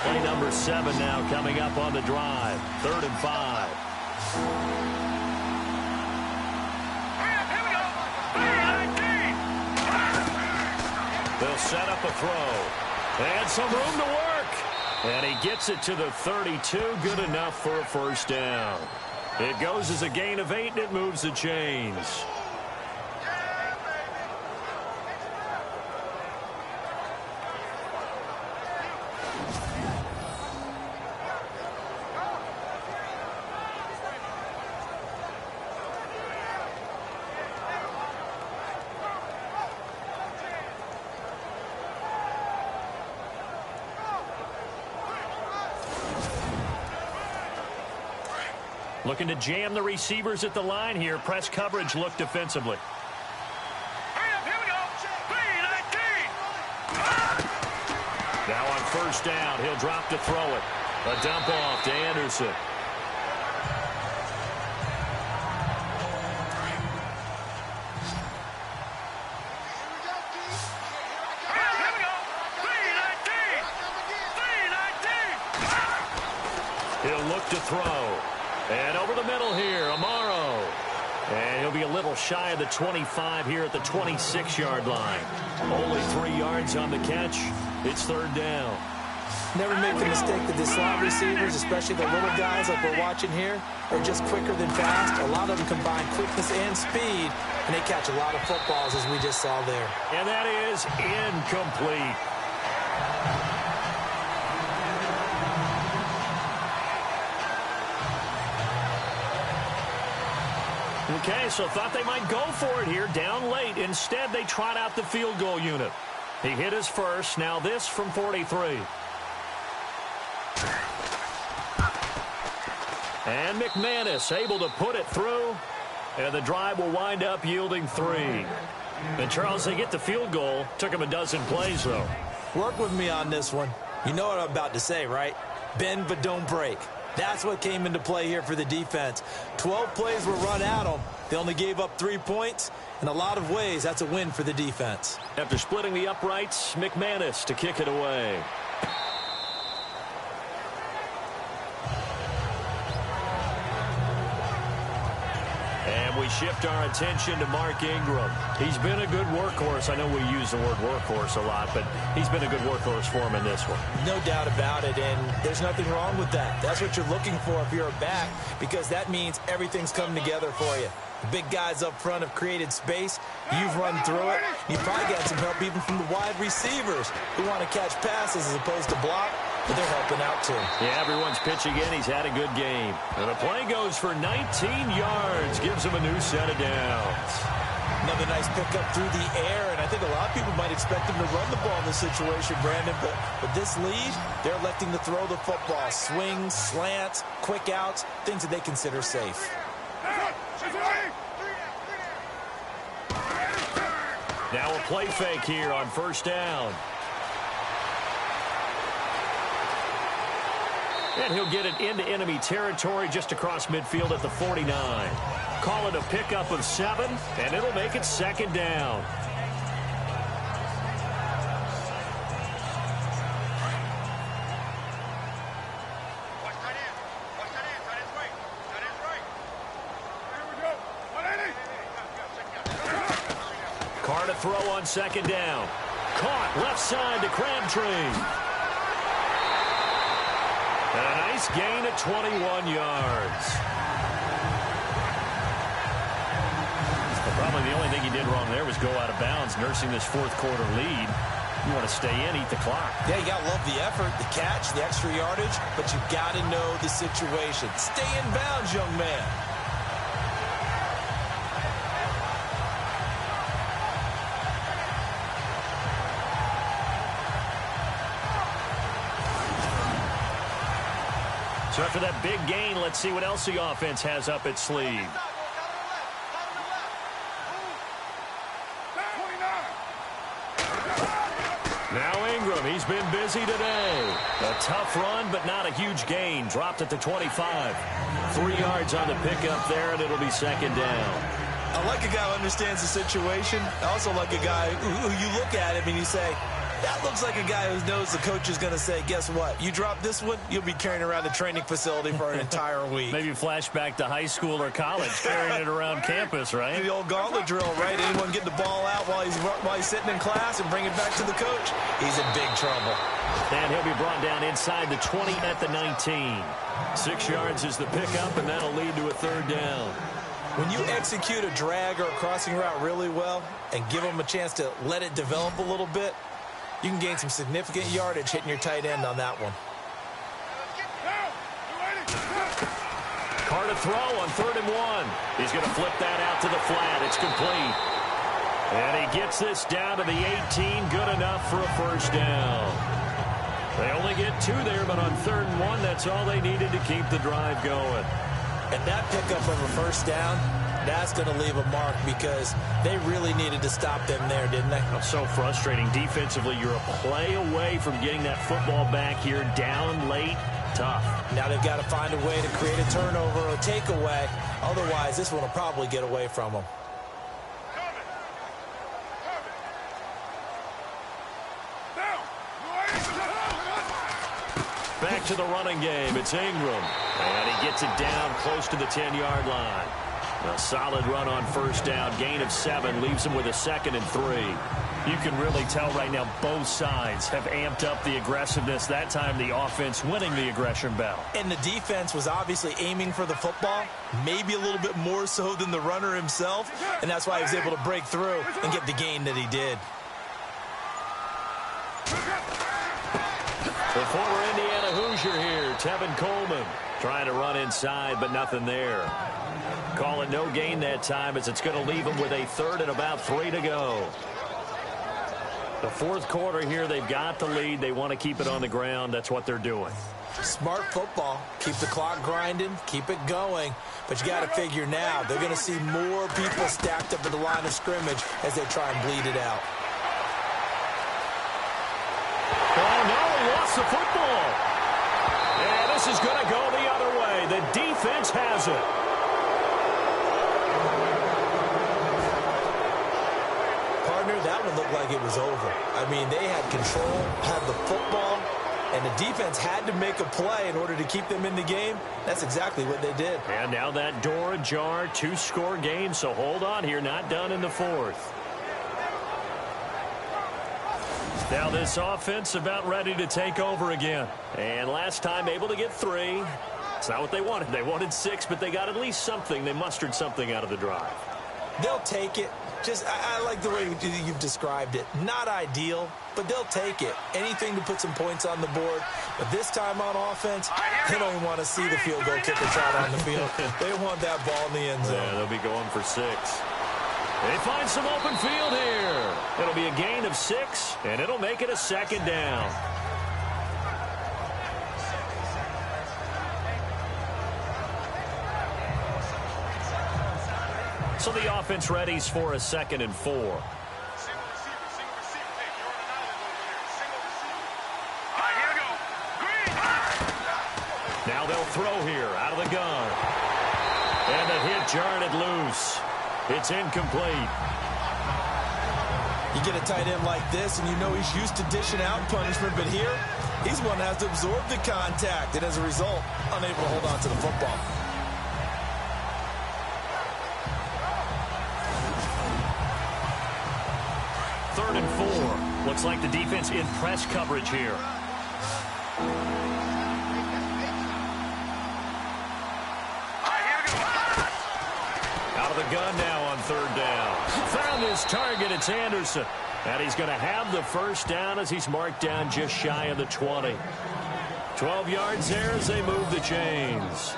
Play number 7 now coming up on the drive. 3rd and 5. They'll set up a throw. And some room to work. And he gets it to the 32. Good enough for a 1st down. It goes as a gain of 8, and it moves the chains.
Looking to jam the receivers at the line here. Press coverage look defensively. Now on first down, he'll drop to throw it. A dump off to Anderson. He'll look to throw. And over the middle here, Amaro. And he'll be a little shy of the 25 here at the 26-yard line. Only 3 yards on the catch. It's third down.
Never make the mistake that the slot receivers, especially the little guys like we're watching here, are just quicker than fast. A lot of them combine quickness and speed, and they catch a lot of footballs, as we just saw there.
And that is incomplete. Okay, so thought they might go for it here, down late. Instead, they trot out the field goal unit. He hit his first. Now this from 43. And McManus able to put it through. And the drive will wind up yielding 3. And, Charles, they get the field goal. Took him a dozen plays, though.
Work with me on this one. You know what I'm about to say, right? Bend but don't break. That's what came into play here for the defense. 12 plays were run at them. They only gave up 3 points. In a lot of ways, that's a win for the defense.
After splitting the uprights, McManus to kick it away. And we shift our attention to Mark Ingram. He's been a good workhorse. I know we use the word workhorse a lot, but he's been a good workhorse for him in this one.
No doubt about it, and there's nothing wrong with that. That's what you're looking for if you're a back, because that means everything's coming together for you. The big guys up front have created space. You've run through it. You've probably got some help even from the wide receivers who want to catch passes as opposed to block, but they're helping out too.
Yeah, everyone's pitching in. He's had a good game. And the play goes for 19 yards. Gives him a new set of downs.
Another nice pickup through the air, and I think a lot of people might expect him to run the ball in this situation, Brandon, but with this lead, they're electing to throw the football. Swings, slants, quick outs, things that they consider safe.
Now a play fake here on first down. And he'll get it into enemy territory just across midfield at the 49. Call it a pickup of 7, and it'll make it second down. Carr to throw on second down. Caught left side to Crabtree. And a nice gain of 21 yards. Probably the only thing he did wrong there was go out of bounds, nursing this fourth quarter lead. You want to stay in, eat the clock.
Yeah, you got to love the effort, the catch, the extra yardage, but you got to know the situation. Stay in bounds, young man.
So after that big gain, let's see what else the offense has up its sleeve. Now Ingram, he's been busy today. A tough run, but not a huge gain. Dropped at the 25. 3 yards on the pickup there, and it'll be second down.
I like a guy who understands the situation. I also like a guy who you look at him and you say, that looks like a guy who knows the coach is going to say, guess what? You drop this one, you'll be carrying around the training facility for an entire week.
Maybe flashback to high school or college, carrying it around campus, right?
The old gauntlet drill, right? Anyone get the ball out while he's sitting in class and bring it back to the coach? He's in big trouble.
And he'll be brought down inside the 20 at the 19. 6 yards is the pickup, and that'll lead to a third down.
When you execute a drag or a crossing route really well and give them a chance to let it develop a little bit, you can gain some significant yardage hitting your tight end on that one.
Carr to throw on 3rd and 1. He's going to flip that out to the flat. It's complete. And he gets this down to the 18. Good enough for a first down. They only get 2 there, but on 3rd and 1, that's all they needed to keep the drive going.
And that pickup of a first down, that's going to leave a mark because they really needed to stop them there, didn't they?
That's so frustrating. Defensively, you're a play away from getting that football back here, down late, tough.
Now they've got to find a way to create a turnover or a takeaway. Otherwise, this one will probably get away from them.
Back to the running game. It's Ingram. And he gets it down close to the 10-yard line. A solid run on first down. Gain of 7 leaves him with a 2nd and 3.
You can really tell right now both sides have amped up the aggressiveness. That time the offense winning the aggression battle.
And the defense was obviously aiming for the football, maybe a little bit more so than the runner himself, and that's why he was able to break through and get the gain that he did.
The former Indiana Hoosier here, Tevin Coleman, trying to run inside, but nothing there. Call it no gain that time as it's going to leave him with a 3rd and about 3 to go. The 4th quarter here, they've got the lead. They want to keep it on the ground. That's what they're doing.
Smart football. Keep the clock grinding. Keep it going. But you got to figure now they're going to see more people stacked up at the line of scrimmage as they try and bleed it out.
Oh, no, he lost the football. And this is going to go the other way. The defense has it.
Partner, that one looked like it was over. I mean, they had control, had the football, and the defense had to make a play in order to keep them in the game. That's exactly what they did.
And now that door ajar, 2-score game, so hold on here, not done in the 4th. Now this offense about ready to take over again. And last time able to get 3. It's not what they wanted. They wanted 6, but they got at least something. They mustered something out of the drive.
They'll take it. I like the way you've described it. Not ideal, but they'll take it. Anything to put some points on the board. But this time on offense, they don't want to see the field goal kicker trot on the field. They want that ball in the end zone.
Yeah, they'll be going for 6. They find some open field here. It'll be a gain of 6, and it'll make it a 2nd down. So the offense readies for a 2nd and 4. Now they'll throw here out of the gun. And the hit jarred it loose. It's incomplete.
You get a tight end like this, and you know he's used to dishing out punishment, but here, he's one that has to absorb the contact, and as a result, unable to hold on to the football.
Third and 4. Looks like the defense in press coverage here. Out of the gun now on 3rd down. Found his target. It's Anderson. And he's going to have the first down as he's marked down just shy of the 20. 12 yards there as they move the chains.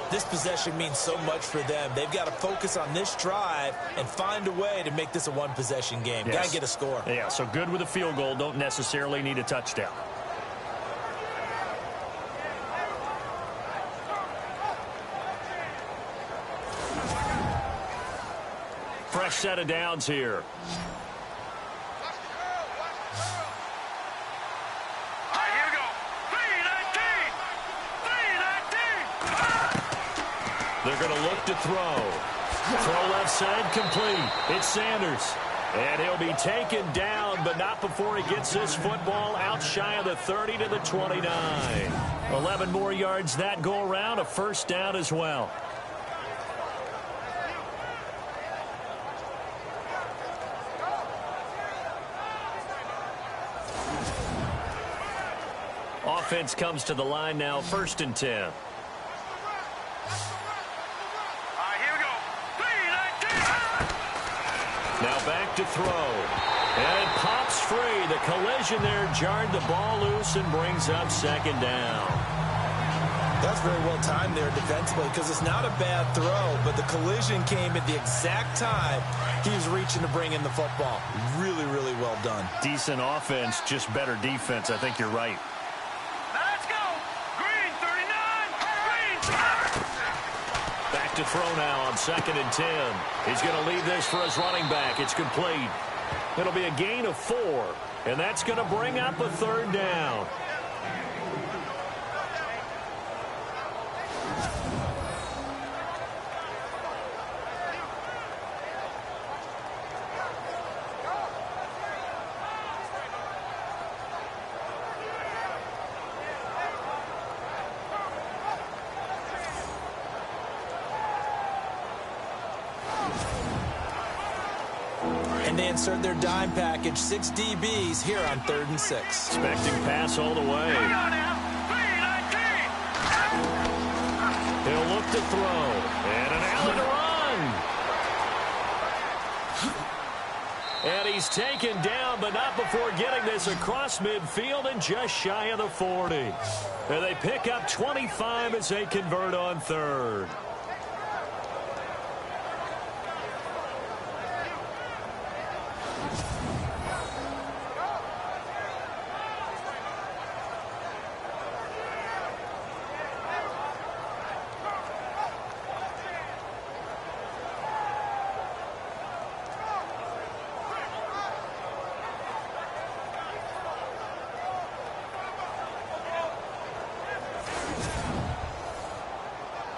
This possession means so much for them. They've got to focus on this drive and find a way to make this a one-possession game.
Yes.
Got to get a score.
Yeah, so good with a field goal. Don't necessarily need a touchdown.
Fresh set of downs here. They're going to look to throw. Throw left side complete. It's Sanders. And he'll be taken down, but not before he gets this football out shy of the 30 to the 29. 11 more yards that go around, a first down as well. Offense comes to the line now, 1st and 10. Now back to throw. And it pops free. The collision there jarred the ball loose and brings up 2nd down.
That's very well timed there defensively because it's not a bad throw, but the collision came at the exact time he was reaching to bring in the football. Really, really well done.
Decent offense, just better defense. I think you're right.
to throw now on 2nd and 10. He's going to leave this for his running back. It's complete. It'll be a gain of 4, and that's going to bring up a 3rd down.
And they insert their dime package, 6 DBs here on 3rd and 6.
Expecting pass all the way. He'll look to throw. And an Allen run. And he's taken down, but not before getting this across midfield and just shy of the 40. And they pick up 25 as they convert on 3rd.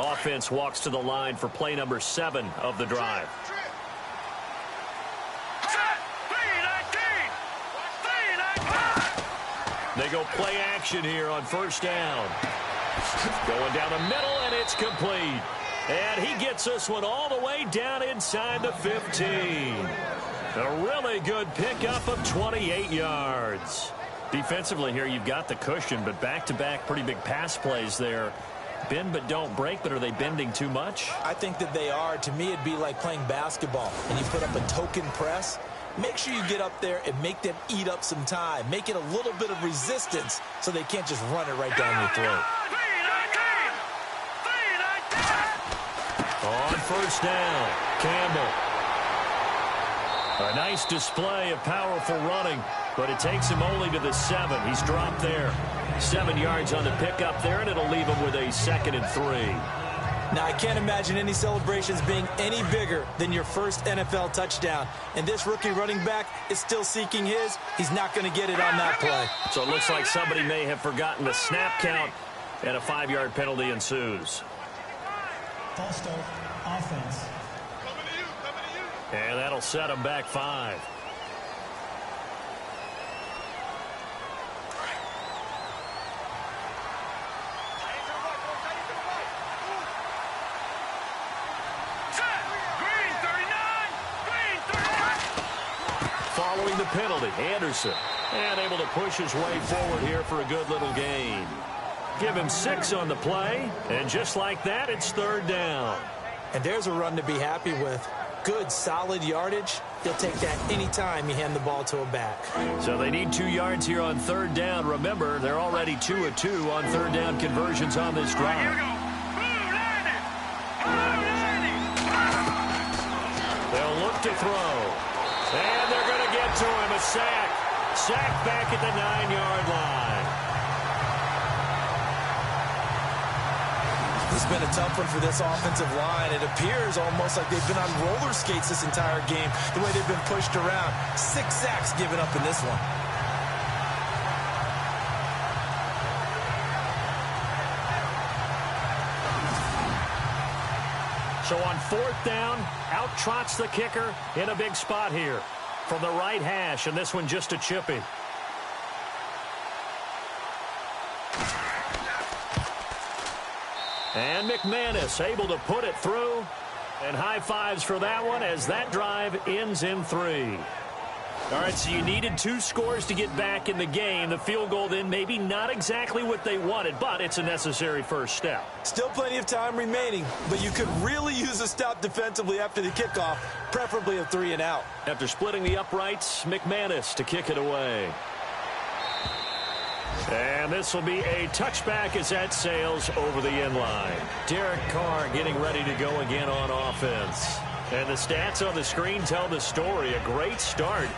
Offense walks to the line for play number 7 of the drive. They go play action here on 1st down. Going down the middle, and it's complete. And he gets this one all the way down inside the 15. A really good pickup of 28 yards. Defensively here, you've got the cushion, but back-to-back pretty big pass plays there. Bend but don't break, but are they bending too much?
I think that they are. To me, it'd be like playing basketball, and you put up a token press. Make sure you get up there and make them eat up some time. Make it a little bit of resistance so they can't just run it right down your throat.
On 1st down, Campbell. A nice display of powerful running, but it takes him only to the 7. He's dropped there. 7 yards on the pickup there, and it'll leave him with a 2nd and 3.
Now, I can't imagine any celebrations being any bigger than your first NFL touchdown. And this rookie running back is still seeking his. He's not going to get it on that play.
So it looks like somebody may have forgotten the snap count, and a 5-yard penalty ensues.
False start, offense.
And that'll set him back 5. Following the penalty, Anderson, and able to push his way forward here for a good little gain. Give him 6 on the play, and just like that, it's 3rd down.
And there's a run to be happy with. Good, solid yardage. He'll take that anytime you hand the ball to a back.
So they need 2 yards here on 3rd down. Remember, they're already 2 of 2 on 3rd down conversions on this drive. They'll look to throw. And they're going to get to him. A sack. Sack back at the 9-yard line.
It's been a tough one for this offensive line. It appears almost like they've been on roller skates this entire game, the way they've been pushed around. 6 sacks given up in this one.
So on 4th down, out trots the kicker in a big spot here from the right hash, and this one just a chippy. And McManus able to put it through, and high fives for that one as that drive ends in 3. All right, so you needed 2 scores to get back in the game. The field goal then maybe not exactly what they wanted, but it's a necessary first step.
Still plenty of time remaining, but you could really use a stop defensively after the kickoff, preferably a 3 and out.
After splitting the uprights, McManus to kick it away. And this will be a touchback as that sails over the end line. Derek Carr getting ready to go again on offense. And the stats on the screen tell the story. A great start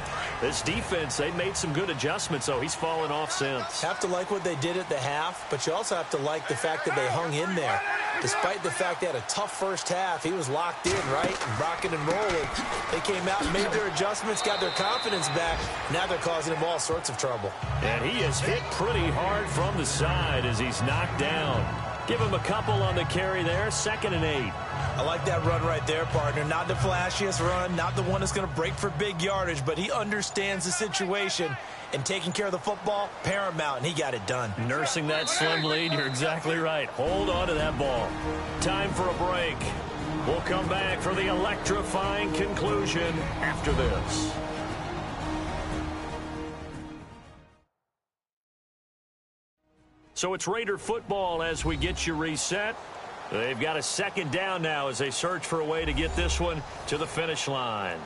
This defense, they made some good adjustments, so he's fallen off since.
Have to like what they did at the half, but you also have to like the fact that they hung in there. Despite the fact they had a tough first half, he was locked in, right? And rocking and rolling. They came out and made their adjustments, got their confidence back. Now they're causing him all sorts of trouble.
And he is hit pretty hard from the side as he's knocked down. Give him a couple on the carry there, 2nd and 8.
I like that run right there, partner. Not the flashiest run, not the one that's going to break for big yardage, but he understands the situation, and taking care of the football, paramount, and he got it done.
Nursing that slim lead, you're exactly right. Hold on to that ball. Time for a break. We'll come back for the electrifying conclusion after this. So it's Raider football as we get you reset. They've got a 2nd down now as they search for a way to get this one to the finish line.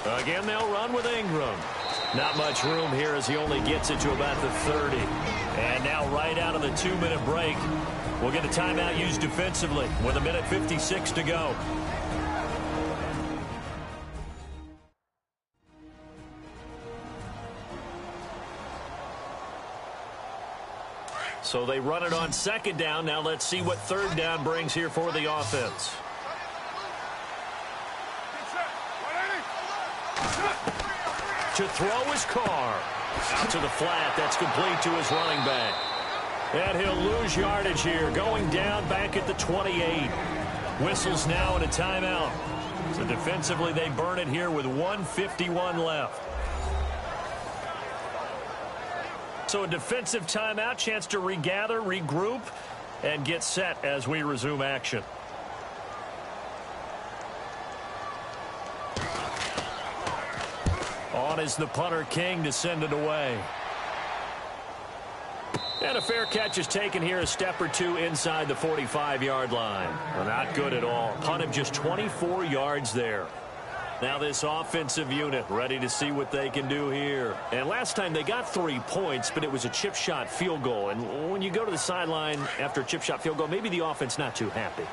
Again, they'll run with Ingram. Not much room here as he only gets it to about the 30. And now right out of the 2-minute break, we'll get a timeout used defensively with 1:56 to go. So they run it on 2nd down. Now let's see what 3rd down brings here for the offense. To throw his Carr. Out to the flat. That's complete to his running back. And he'll lose yardage here. Going down back at the 28. Whistles now and a timeout. So defensively they burn it here with 1:51 left. So a defensive timeout, chance to regather, regroup, and get set as we resume action. On is the punter King to send it away. And a fair catch is taken here, a step or two inside the 45-yard line. Well, not good at all. Punt him just 24 yards there. Now this offensive unit ready to see what they can do here. And last time they got 3 points, but it was a chip shot field goal. And when you go to the sideline after a chip shot field goal, maybe the offense not too happy.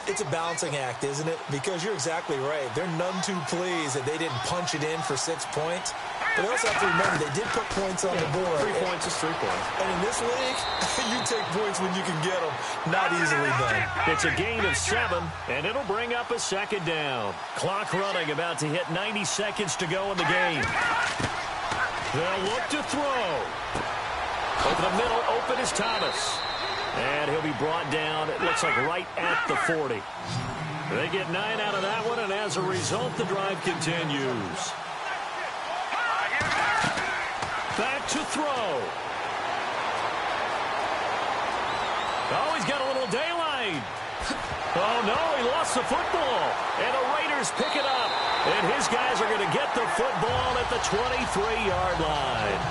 It's a balancing act, isn't it? Because you're exactly right. They're none too pleased that they didn't punch it in for 6 points. But they also have to remember they did put points on the board.
3 points is 3 points.
And in this league, you take points when you can get them. Not easily done.
It's a gain of 7, and it'll bring up a 2nd down. Clock running, about to hit 90 seconds to go in the game. They'll look to throw. Over the middle, open is Thomas. And he'll be brought down, it looks like right at the 40. They get 9 out of that one, and as a result, the drive continues. Back to throw. Oh, he's got a little daylight. Oh, no, he lost the football. And the Raiders pick it up. And his guys are going to get the football at the 23-yard line.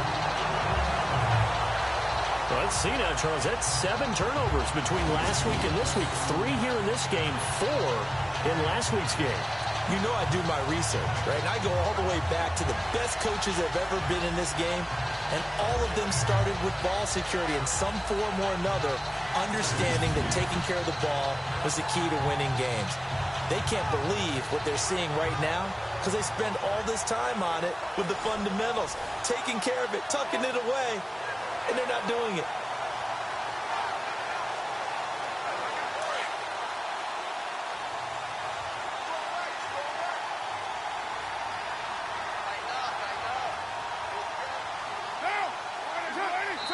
Let's see now, Charles. That's 7 turnovers between last week and this week. 3 here in this game, 4 in last week's game.
You know I do my research, right? And I go all the way back to the best coaches that have ever been in this game, and all of them started with ball security in some form or another, understanding that taking care of the ball was the key to winning games. They can't believe what they're seeing right now because they spend all this time on it with the fundamentals, taking care of it, tucking it away. And they're not doing it.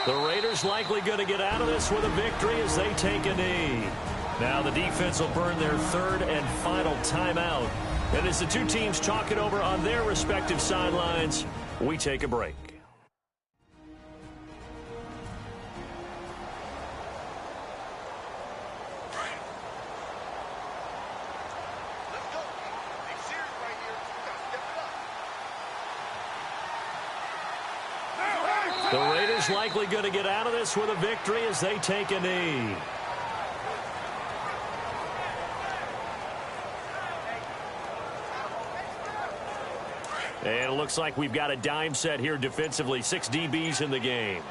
The Raiders likely going to get out of this with a victory as they take a knee. Now the defense will burn their 3rd and final timeout. And as the two teams talk it over on their respective sidelines, we take a break. The Raiders likely going to get out of this with a victory as they take a knee. And it looks like we've got a dime set here defensively. 6 DBs in the game.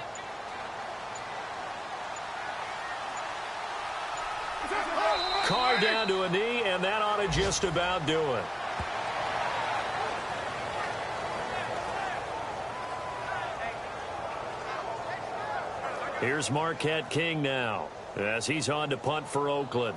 Carr down to a knee, and that ought to just about do it. Here's Marquette King now, as he's on to punt for Oakland.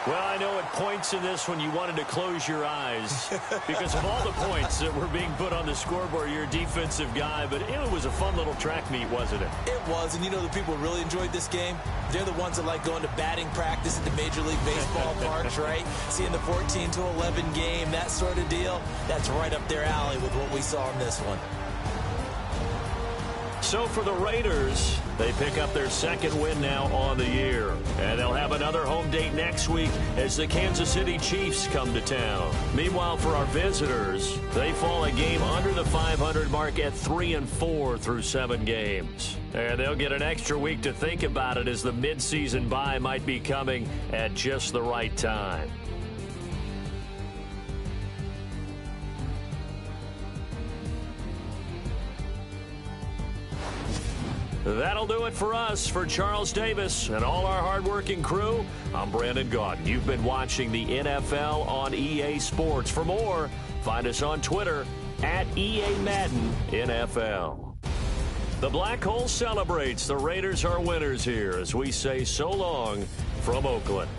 Well, I know at points in this one you wanted to close your eyes because of all the points that were being put on the scoreboard. You're a defensive guy, but it was a fun little track meet, wasn't it?
It was, and you know the people who really enjoyed this game? They're the ones that like going to batting practice at the Major League Baseball parks, right? Seeing the 14-11 game, that sort of deal. That's right up their alley with what we saw in this one.
So for the Raiders, they pick up their second win now on the year. And they'll have another home date next week as the Kansas City Chiefs come to town. Meanwhile, for our visitors, they fall a game under the 500 mark at 3-4 through 7 games. And they'll get an extra week to think about it as the midseason bye might be coming at just the right time. That'll do it for us. For Charles Davis and all our hardworking crew, I'm Brandon Gaudin. You've been watching the NFL on EA Sports. For more, find us on Twitter at EA Madden NFL. The Black Hole celebrates. The Raiders are winners here as we say so long from Oakland.